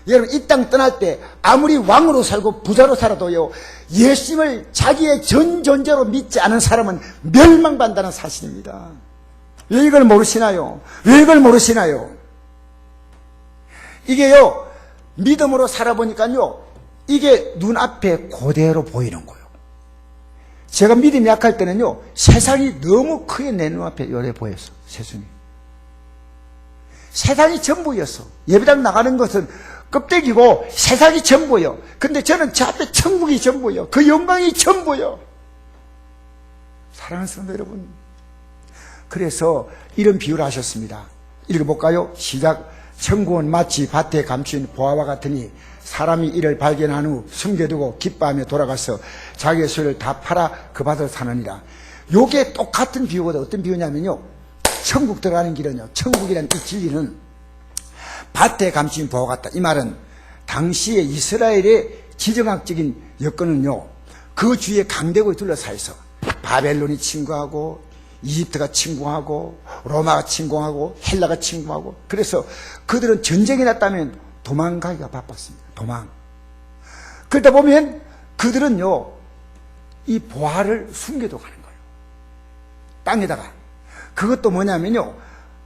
여러분, 이 땅 떠날 때 아무리 왕으로 살고 부자로 살아도요, 예수님을 자기의 전 존재로 믿지 않은 사람은 멸망받는다는 사실입니다. 왜 이걸 모르시나요? 왜 이걸 모르시나요? 이게요, 믿음으로 살아보니까요, 이게 눈앞에 그대로 보이는 거예요. 제가 믿음이 약할 때는요, 세상이 너무 크게 내 눈앞에 요래 보였어. 세상이 전부였어. 예배당 나가는 것은 껍데기고 세상이 전부요. 근데 저는 제 앞에 천국이 전부요. 그 영광이 전부요. 사랑하는 성도 여러분, 그래서 이런 비유를 하셨습니다. 읽어볼까요? 시작. 천국은 마치 밭에 감춘 보화와 같으니 사람이 이를 발견한 후 숨겨두고 기뻐하며 돌아가서 자기의 소유를 다 팔아 그 밭을 사느니라. 요게 똑같은 비유거든. 어떤 비유냐면요, 천국 들어가는 길은요, 천국이란 이 진리는 밭에 감춘 보화 같다. 이 말은 당시의 이스라엘의 지정학적인 여건은요, 그 주위에 강대국이 둘러싸여 있어. 바벨론이 침공하고, 이집트가 침공하고, 로마가 침공하고, 헬라가 침공하고. 그래서 그들은 전쟁이 났다면 도망가기가 바빴습니다. 도망. 그러다 보면 그들은요, 이 보화를 숨겨도 가는 거예요. 땅에다가. 그것도 뭐냐면요,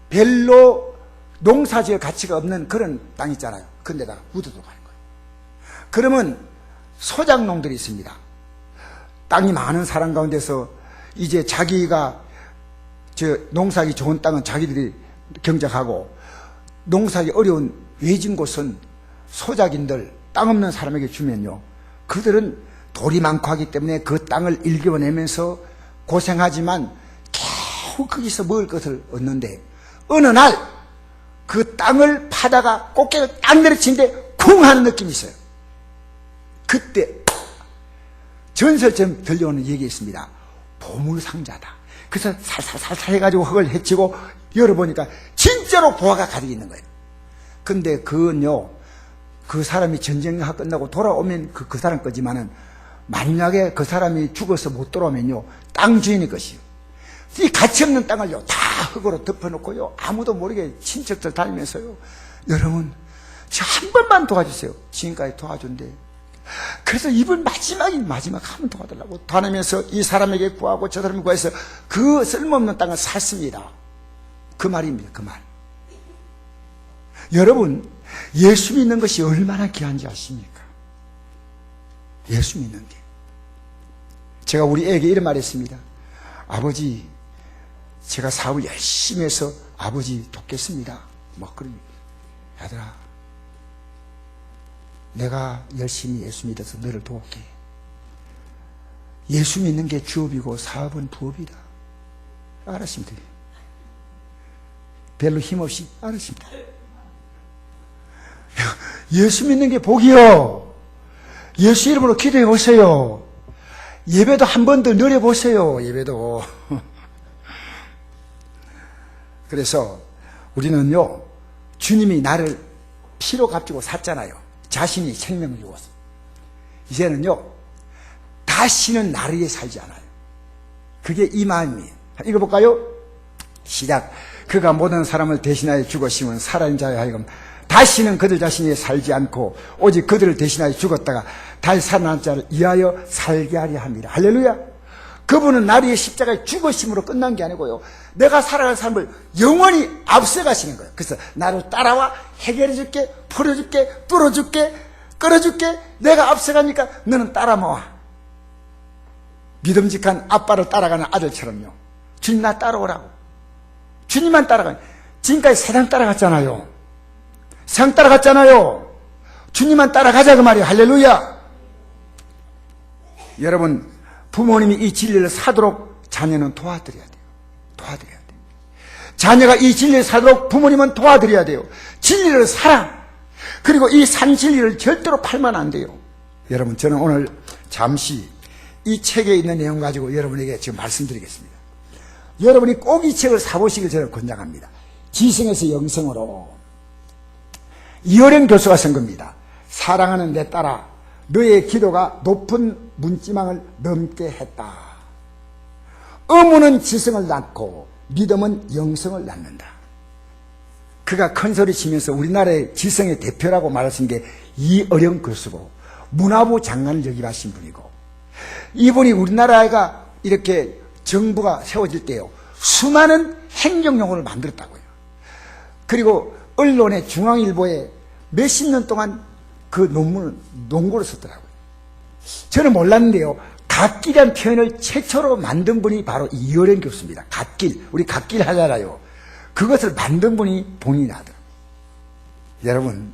별로 농사지을 가치가 없는 그런 땅 있잖아요. 그런데다가 묻어도 가는 거예요. 그러면 소작농들이 있습니다. 땅이 많은 사람 가운데서 이제 자기가 농사하기 좋은 땅은 자기들이 경작하고, 농사하기 어려운 외진 곳은 소작인들, 땅 없는 사람에게 주면요, 그들은 돌이 많고 하기 때문에 그 땅을 일겨내면서 고생하지만 겨우 거기서 먹을 것을 얻는데, 어느 날 그 땅을 파다가 꽃게를 딱 내려치는데 쿵 하는 느낌이 있어요. 그때 전설처럼 들려오는 얘기가 있습니다. 보물상자다. 그래서 살살살살 해가지고 흙을 헤치고 열어보니까 진짜로 보화가 가득 있는 거예요. 근데 그건요, 그 사람이 전쟁이 끝나고 돌아오면 그 사람 거지만은, 만약에 그 사람이 죽어서 못 돌아오면요, 땅 주인의 것이요. 이 가치 없는 땅을요, 다 흙으로 덮어놓고요, 아무도 모르게 친척들 다니면서요, 여러분, 저 한 번만 도와주세요. 지금까지 도와준대. 그래서 이번 마지막 한번 도와달라고 다니면서 이 사람에게 구하고 저 사람에게 구해서 그 쓸모없는 땅을 샀습니다. 그 말입니다. 그 말. 여러분, 예수 믿는 것이 얼마나 귀한지 아십니까? 예수 믿는 게. 제가 우리 애에게 이런 말 했습니다. 아버지, 제가 사업을 열심히 해서 아버지 돕겠습니다. 그러니, 얘들아, 내가 열심히 예수 믿어서 너를 도울게. 예수 믿는 게 주업이고 사업은 부업이다. 알았습니다. 별로 힘없이 알았습니다. 예수 믿는 게 복이요. 예수 이름으로 기도해 보세요. 예배도 한 번 더 누려보세요. 예배도. 그래서 우리는요, 주님이 나를 피로 값주고 샀잖아요. 자신이 생명을 주었어. 이제는요, 다시는 나를 위해 살지 않아요. 그게 이 마음이에요. 읽어볼까요? 시작. 그가 모든 사람을 대신하여 죽었으면 살아있는 자에 하여금 다시는 그들 자신이 위해 살지 않고 오직 그들을 대신하여 죽었다가 다시 살아난 자를 위하여 살게 하려 합니다. 할렐루야. 그분은 나를 위해 십자가에 죽으심으로 끝난 게 아니고요, 내가 살아갈 삶을 영원히 앞서가시는 거예요. 그래서 나를 따라와, 해결해 줄게, 풀어줄게, 뚫어줄게, 끌어줄게. 내가 앞서가니까 너는 따라 모아. 믿음직한 아빠를 따라가는 아들처럼요, 주님 나 따라오라고. 주님만 따라가요. 지금까지 세상 따라갔잖아요. 세상 따라갔잖아요. 주님만 따라가자 그 말이에요. 할렐루야. 여러분, 부모님이 이 진리를 사도록 자녀는 도와드려야 돼요. 도와드려야 돼요. 자녀가 이 진리를 사도록 부모님은 도와드려야 돼요. 진리를 살아. 그리고 이 산 진리를 절대로 팔면 안 돼요. 여러분, 저는 오늘 잠시 이 책에 있는 내용 가지고 여러분에게 지금 말씀드리겠습니다. 여러분이 꼭 이 책을 사보시길 저는 권장합니다. 지성에서 영성으로. 이어령 교수가 쓴 겁니다. 사랑하는 내 딸아, 너의 기도가 높은 문지망을 넘게 했다. 의무는 지성을 낳고 믿음은 영성을 낳는다. 그가 큰 소리 치면서 우리나라의 지성의 대표라고 말하신 게 이어령 교수고, 문화부 장관을 역임하신 분이고, 이분이 우리나라가 이렇게 정부가 세워질 때요, 수많은 행정용어를 만들었다고요. 그리고 언론의 중앙일보에 몇십 년 동안 그 논고를 썼더라고요. 저는 몰랐는데요, 갓길이라는 표현을 최초로 만든 분이 바로 이어령 교수입니다. 갓길, 우리 갓길 하잖아요. 그것을 만든 분이 본인이 하더라고요. 여러분,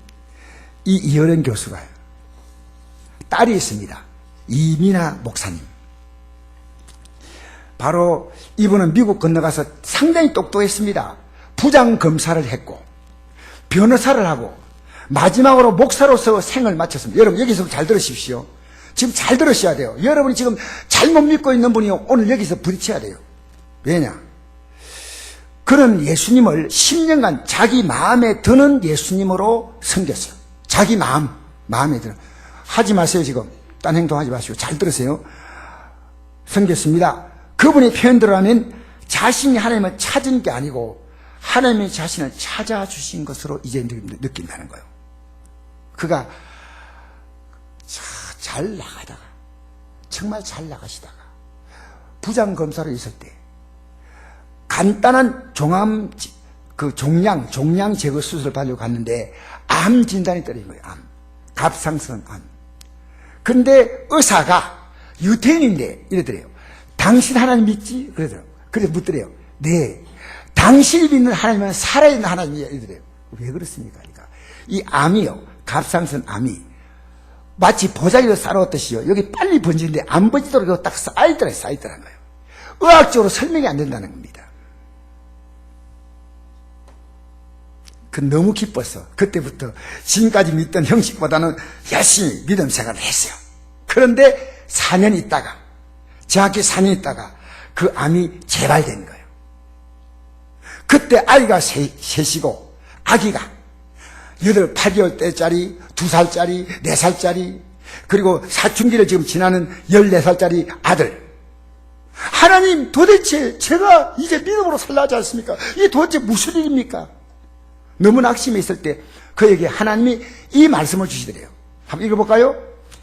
이 이어령 교수가 딸이 있습니다. 이민아 목사님. 바로 이분은 미국 건너가서 상당히 똑똑했습니다. 부장검사를 했고 변호사를 하고 마지막으로 목사로서 생을 마쳤습니다. 여러분, 여기서 잘 들으십시오. 지금 잘 들으셔야 돼요. 여러분이 지금 잘못 믿고 있는 분이 오늘 여기서 부딪혀야 돼요. 왜냐? 그는 예수님을 10년간 자기 마음에 드는 예수님으로 섬겼어요. 자기 마음에 드는. 하지 마세요. 지금 딴 행동하지 마시고 잘 들으세요. 섬겼습니다. 그분의 표현대로 하면 자신이 하나님을 찾은 게 아니고 하나님이 자신을 찾아주신 것으로 이제 느낀다는 거예요. 그가 잘 나가다가, 정말 잘 나가시다가 부장검사로 있을 때 간단한 종양 제거 수술을 받으려고 갔는데 암 진단이 떨어진 거예요. 갑상선 암. 그런데 의사가 유태인인데 이러더래요. 당신 하나님 믿지? 그러더라고요. 그래서 묻더래요. 네. 당신이 믿는 하나님은 살아있는 하나님이야. 이러더래요. 왜 그렇습니까? 그러니까 이 암이요, 갑상선 암이 마치 보자기로 쌓아놓듯이요, 여기 빨리 번지는데 안 번지도록 딱 쌓이더라는 거예요. 의학적으로 설명이 안 된다는 겁니다. 그 너무 기뻤어. 그때부터 지금까지 믿던 형식보다는 열심히 믿음 생활을 했어요. 그런데 4년 있다가, 정확히 4년 있다가 그 암이 재발된 거예요. 그때 아이가 셋이고, 아기가 8개월짜리, 2살짜리, 4살짜리, 그리고 사춘기를 지금 지나는 14살짜리 아들. 하나님, 도대체 제가 이제 믿음으로 살라 하지 않습니까? 이게 도대체 무슨 일입니까? 너무 낙심해 있을 때 그에게 하나님이 이 말씀을 주시더래요. 한번 읽어볼까요?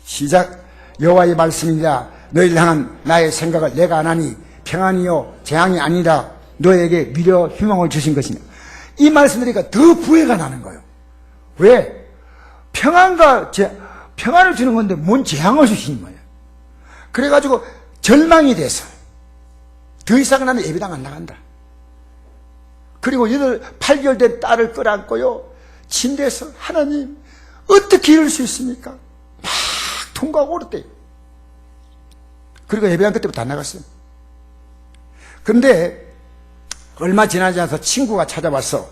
시작. 여호와의 말씀이니라. 너희를 향한 나의 생각을 내가 안 하니 평안이요 재앙이 아니라 너에게 미려 희망을 주신 것이냐. 이 말씀 들으니까 더 부해가 나는 거예요. 왜? 평안을 주는 건데 뭔 재앙을 주시는 거예요. 그래가지고 절망이 돼서 더 이상 나는 예배당 안 나간다. 그리고 8개월 된 딸을 끌어안고요, 침대에서 하나님 어떻게 이럴 수 있습니까? 막 통과하고 오랬대요. 그리고 예배당 그때부터 안 나갔어요. 그런데 얼마 지나지 않아서 친구가 찾아와서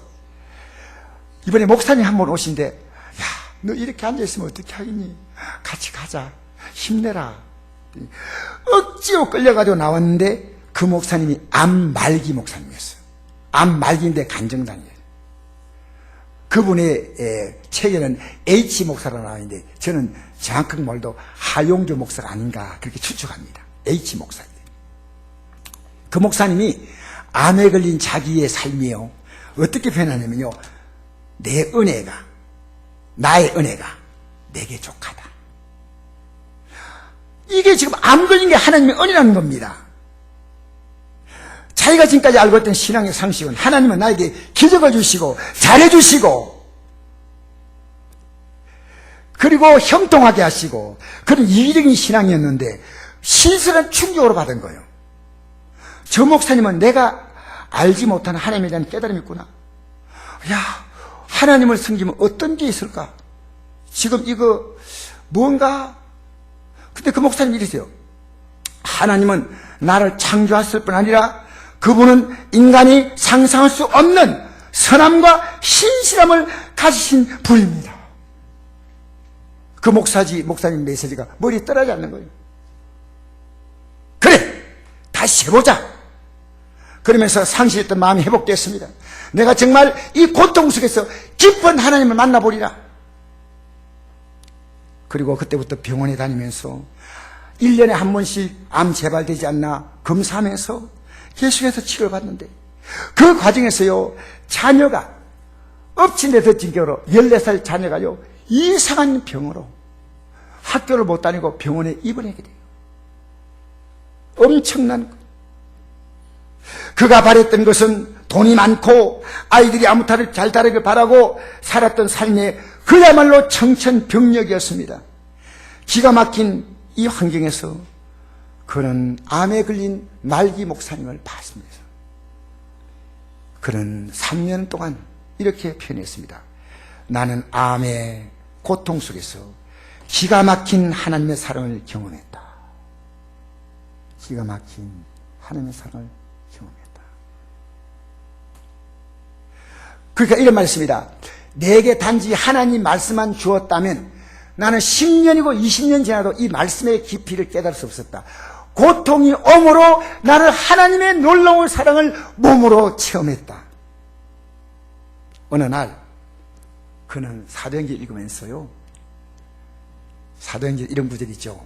이번에 목사님 한 번 오신데, 야, 너 이렇게 앉아있으면 어떻게 하겠니? 같이 가자. 힘내라. 억지로 끌려가지고 나왔는데 그 목사님이 암 말기 목사님이었어요. 암 말기인데 간증단이에요. 그분의 책에는 H 목사로 나와 있는데 저는 정확한 말도 하용조 목사가 아닌가 그렇게 추측합니다. H 목사입니다. 그 목사님이 암에 걸린 자기의 삶이요 어떻게 표현하냐면요, 내 은혜가, 나의 은혜가 내게 족하다. 이게 지금 암 걸린 게 하나님의 은혜라는 겁니다. 자기가 지금까지 알고 있던 신앙의 상식은 하나님은 나에게 기적을 주시고 잘해주시고 그리고 형통하게 하시고 그런 이기적인 신앙이었는데 신선한 충격으로 받은 거예요. 저 목사님은 내가 알지 못하는 하나님에 대한 깨달음이 있구나. 야, 하나님을 섬기면 어떤 게 있을까? 지금 이거 뭔가. 근데 그 목사님이 이러세요. 하나님은 나를 창조했을 뿐 아니라 그분은 인간이 상상할 수 없는 선함과 신실함을 가지신 분입니다. 그 목사님 메시지가 머리에 떨어지지 않는 거예요. 그래! 다시 해보자! 그러면서 상실했던 마음이 회복됐습니다. 내가 정말 이 고통 속에서 깊은 하나님을 만나보리라. 그리고 그때부터 병원에 다니면서 1년에 한 번씩 암 재발되지 않나 검사하면서 계속해서 치료를 받는데 그 과정에서요, 자녀가 엎친 데 덮친 격으로 14살 자녀가요, 이상한 병으로 학교를 못 다니고 병원에 입원하게 돼요. 엄청난 거. 그가 바랬던 것은 돈이 많고 아이들이 아무탈을 잘 다르길 바라고 살았던 삶에 그야말로 청천벽력이었습니다. 기가 막힌 이 환경에서 그는 암에 걸린 말기 목사님을 봤습니다. 그는 3년 동안 이렇게 표현했습니다. 나는 암의 고통 속에서 기가 막힌 하나님의 사랑을 경험했다. 기가 막힌 하나님의 사랑을 경험했다. 그러니까 이런 말씀입니다. 내게 단지 하나님 말씀만 주었다면 나는 10년이고 20년 지나도 이 말씀의 깊이를 깨달을 수 없었다. 고통이 옴으로 나를 하나님의 놀라운 사랑을 몸으로 체험했다. 어느 날 그는 사도행전 읽으면서요, 사도행전 이런 구절이 있죠.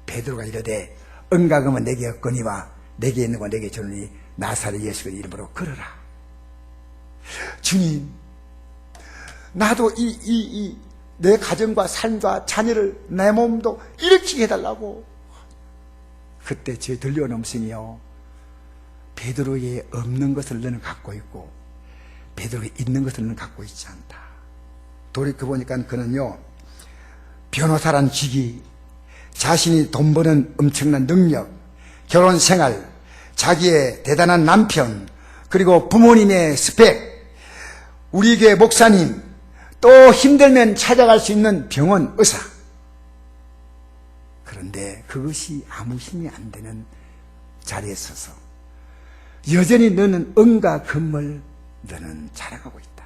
베드로가 이르되 은과금은 내게 없거니와 내게 있는 거 내게 주노니 나사렛 예수 그리스도의 이름으로 걸어라. 주님, 나도 내 가정과 삶과 자녀를 내 몸도 일으키게 해달라고. 그때 제 들려온 음성이요, 베드로에 없는 것을 너는 갖고 있고 베드로에 있는 것을 너는 갖고 있지 않다. 돌이켜보니까 그는요, 변호사란 직위, 자신이 돈 버는 엄청난 능력, 결혼 생활, 자기의 대단한 남편, 그리고 부모님의 스펙, 우리 교회 목사님, 또 힘들면 찾아갈 수 있는 병원 의사. 그런데 그것이 아무 힘이 안 되는 자리에 서서 여전히 너는 은과 금을 너는 자랑하고 있다.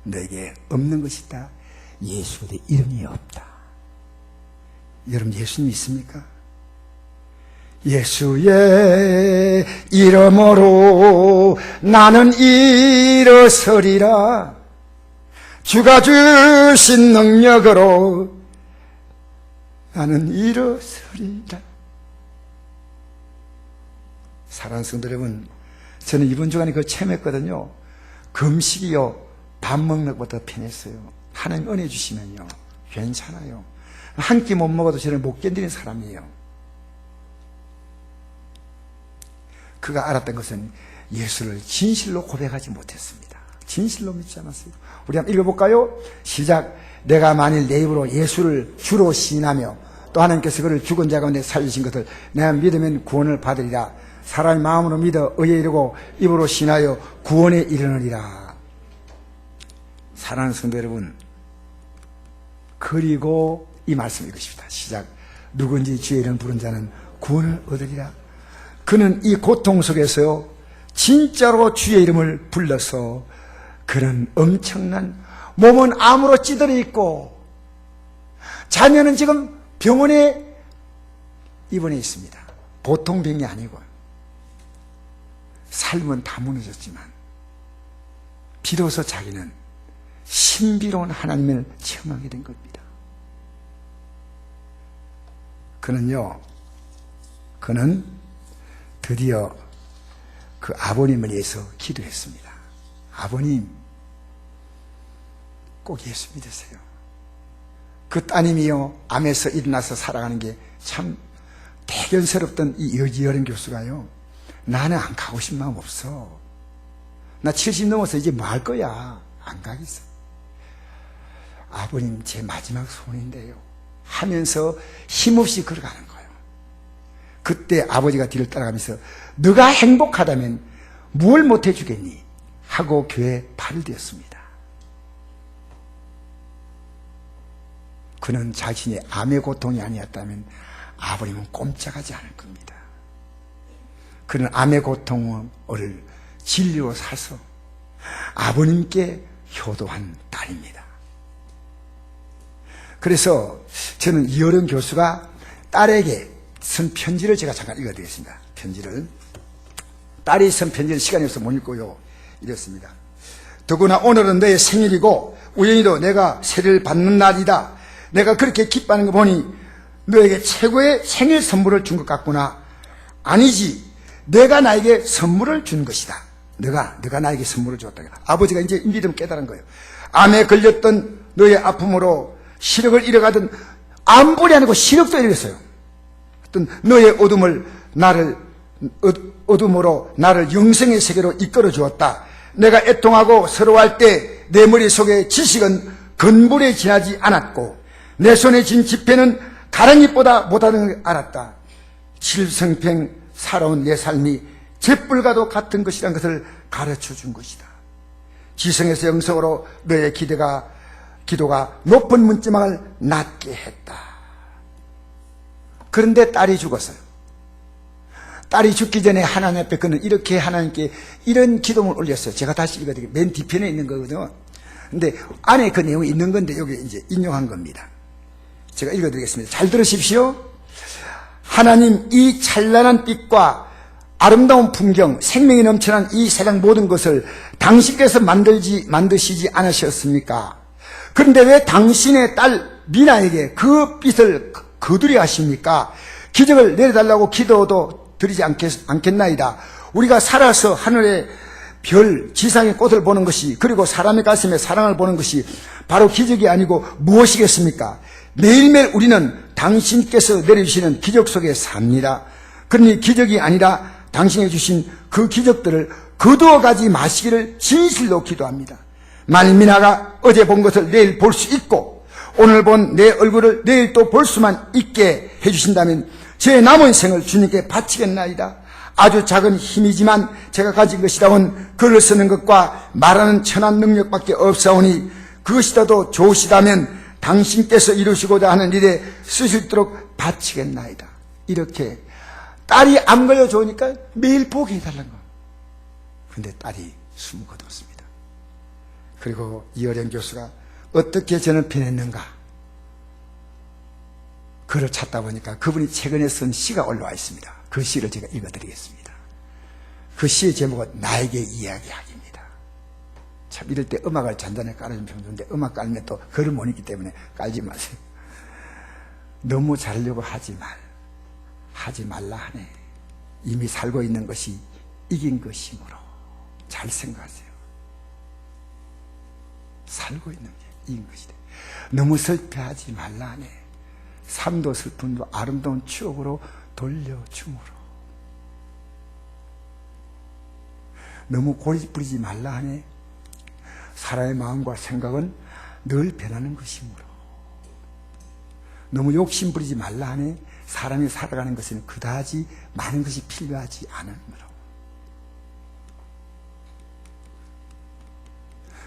너에게 없는 것이 있다. 예수의 이름이 없다. 여러분, 예수님 있습니까? 예수의 이름으로 나는 일어서리라. 주가 주신 능력으로 나는 일어서리라. 사랑하는 성도 여러분, 저는 이번 주간에 그걸 체험했거든요. 금식이요, 밥 먹는 것보다 편했어요. 하나님 은혜 주시면요, 괜찮아요. 한 끼 못 먹어도 저는 못 견디는 사람이에요. 그가 알았던 것은 예수를 진실로 고백하지 못했습니다. 진실로 믿지 않았어요. 우리 한번 읽어볼까요? 시작. 내가 만일 내 입으로 예수를 주로 시인하며 또 하나님께서 그를 죽은 자 가운데 살리신 것을 내가 믿으면 구원을 받으리라. 사람이 마음으로 믿어 의에 이르고 입으로 시인하여 구원에 이르느니라. 사랑하는 성도 여러분, 그리고 이 말씀 읽으십시다. 시작. 누군지 주의 이름 부른 자는 구원을 얻으리라. 그는 이 고통 속에서요, 진짜로 주의 이름을 불러서 그는 엄청난, 몸은 암으로 찌들어 있고 자녀는 지금 병원에 입원해 있습니다. 보통 병이 아니고 삶은 다 무너졌지만 비로소 자기는 신비로운 하나님을 체험하게 된 겁니다. 그는 드디어 그 아버님을 위해서 기도했습니다. 아버님, 꼭 예수 믿으세요. 그 따님이요, 암에서 일어나서 살아가는 게 참 대견스럽던 이 여지여린 교수가요, 나는 안 가고 싶은 마음 없어. 나 70 넘어서 이제 뭐 할 거야. 안 가겠어. 아버님, 제 마지막 소원인데요, 하면서 힘없이 걸어가는 거예요. 그때 아버지가 뒤를 따라가면서 너가 행복하다면 뭘 못해 주겠니? 하고 교회에 발을 대었습니다. 그는 자신의 암의 고통이 아니었다면 아버님은 꼼짝하지 않을 겁니다. 그는 암의 고통을 진리로 사서 아버님께 효도한 딸입니다. 그래서 저는 이어른 교수가 딸에게 쓴 편지를 제가 잠깐 읽어드리겠습니다. 딸이 쓴 편지를 시간이 없어서 못 읽고요, 이랬습니다. 더구나 오늘은 너의 생일이고 우연히도 내가 세례를 받는 날이다. 내가 그렇게 기뻐하는 거 보니 너에게 최고의 생일 선물을 준 것 같구나. 아니지, 내가 나에게 선물을 준 것이다. 내가 나에게 선물을 줬다. 아버지가 이제 믿음 깨달은 거예요. 암에 걸렸던 너의 아픔으로 시력을 잃어가던, 암뿐이 아니고 시력도 잃었어요. 어떤 너의 어둠으로 나를 영생의 세계로 이끌어 주었다. 내가 애통하고 서러워할 때 내 머릿속에 지식은 건물에 지나지 않았고 내 손에 쥔 지폐는 가랑잎보다 못하는 걸 알았다. 칠성평 살아온 내 삶이 잿불과도 같은 것이라는 것을 가르쳐 준 것이다. 지성에서 영성으로 너의 기도가 높은 문지방을 낮게 했다. 그런데 딸이 죽었어요. 딸이 죽기 전에 하나님 앞에 그는 이렇게 하나님께 이런 기도문을 올렸어요. 제가 다시 읽어드릴게요. 맨 뒤편에 있는 거거든요. 근데 안에 그 내용이 있는 건데 여기 이제 인용한 겁니다. 제가 읽어드리겠습니다. 잘 들으십시오. 하나님, 이 찬란한 빛과 아름다운 풍경, 생명이 넘쳐난 이 세상 모든 것을 당신께서 만드시지 않으셨습니까? 그런데 왜 당신의 딸 미나에게 그 빛을 거두려 하십니까? 기적을 내려달라고 기도도 드리지 않겠나이다. 우리가 살아서 하늘의 별, 지상의 꽃을 보는 것이, 그리고 사람의 가슴에 사랑을 보는 것이 바로 기적이 아니고 무엇이겠습니까? 매일매일 우리는 당신께서 내려주시는 기적 속에 삽니다. 그러니 기적이 아니라 당신이 주신 그 기적들을 거두어 가지 마시기를 진실로 기도합니다. 만일 미나가 어제 본 것을 내일 볼 수 있고 오늘 본 내 얼굴을 내일 또 볼 수만 있게 해주신다면 제 남은 생을 주님께 바치겠나이다. 아주 작은 힘이지만 제가 가진 것이라곤 글을 쓰는 것과 말하는 천한 능력밖에 없사오니 그것이라도 좋으시다면 당신께서 이루시고자 하는 일에 쓰실도록 바치겠나이다. 이렇게 딸이 암 걸려 좋으니까 매일 보게 해달라는 거예요. 그런데 딸이 숨을 거뒀습니다. 그리고 이어령 교수가 어떻게 저는 변했는가, 그를 찾다 보니까 그분이 최근에 쓴 시가 올라와 있습니다. 그 시를 제가 읽어드리겠습니다. 그 시의 제목은 나에게 이야기하기입니다. 참 이럴 때 음악을 잔잔하게 깔아주면 좋은데 음악 깔면 또 글을 못 읽기 때문에 깔지 마세요. 너무 잘하려고 하지 말라 하네. 이미 살고 있는 것이 이긴 것이므로 잘 생각하세요. 살고 있는 게 이긴 것이래. 너무 슬퍼하지 말라 하네. 삶도 슬픔도 아름다운 추억으로 돌려줌으로. 너무 고집 부리지 말라 하네. 사람의 마음과 생각은 늘 변하는 것이므로. 너무 욕심 부리지 말라 하네. 사람이 살아가는 것은 그다지 많은 것이 필요하지 않으므로.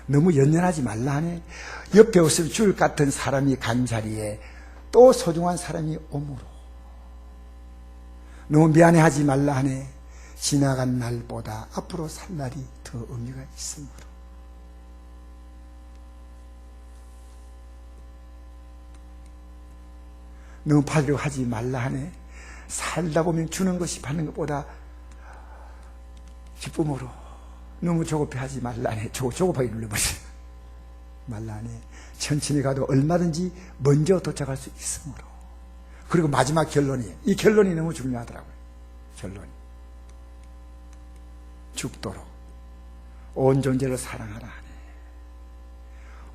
너무 연연하지 말라 하네. 옆에 없으면 죽을 것 같은 사람이 간 자리에 또 소중한 사람이 오므로. 너무 미안해하지 말라 하네. 지나간 날보다 앞으로 살 날이 더 의미가 있으므로. 너무 받으려고 하지 말라 하네. 살다 보면 주는 것이 받는 것보다 기쁨으로. 너무 조급해하지 말라 하네. 조급하게 눌러버려요. 말라네. 천천히 가도 얼마든지 먼저 도착할 수 있으므로. 그리고 마지막 결론이에요. 이 결론이 너무 중요하더라고요. 결론이. 죽도록 온 존재를 사랑하라 하네.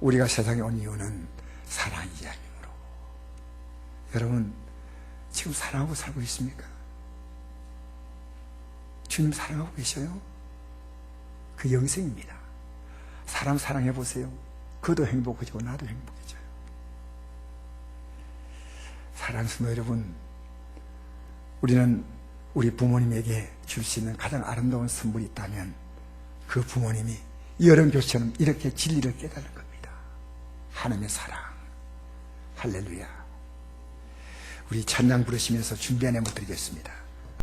우리가 세상에 온 이유는 사랑 이야기므로. 여러분, 지금 사랑하고 살고 있습니까? 주님 사랑하고 계셔요? 그 영생입니다. 사람 사랑해 보세요. 그도 행복해지고 나도 행복해져요. 사랑하는 성도 여러분, 우리는 우리 부모님에게 줄 수 있는 가장 아름다운 선물이 있다면 그 부모님이 여름교처럼 이렇게 진리를 깨닫는 겁니다. 하나님의 사랑. 할렐루야. 우리 찬양 부르시면서 준비한 예물 드리겠습니다.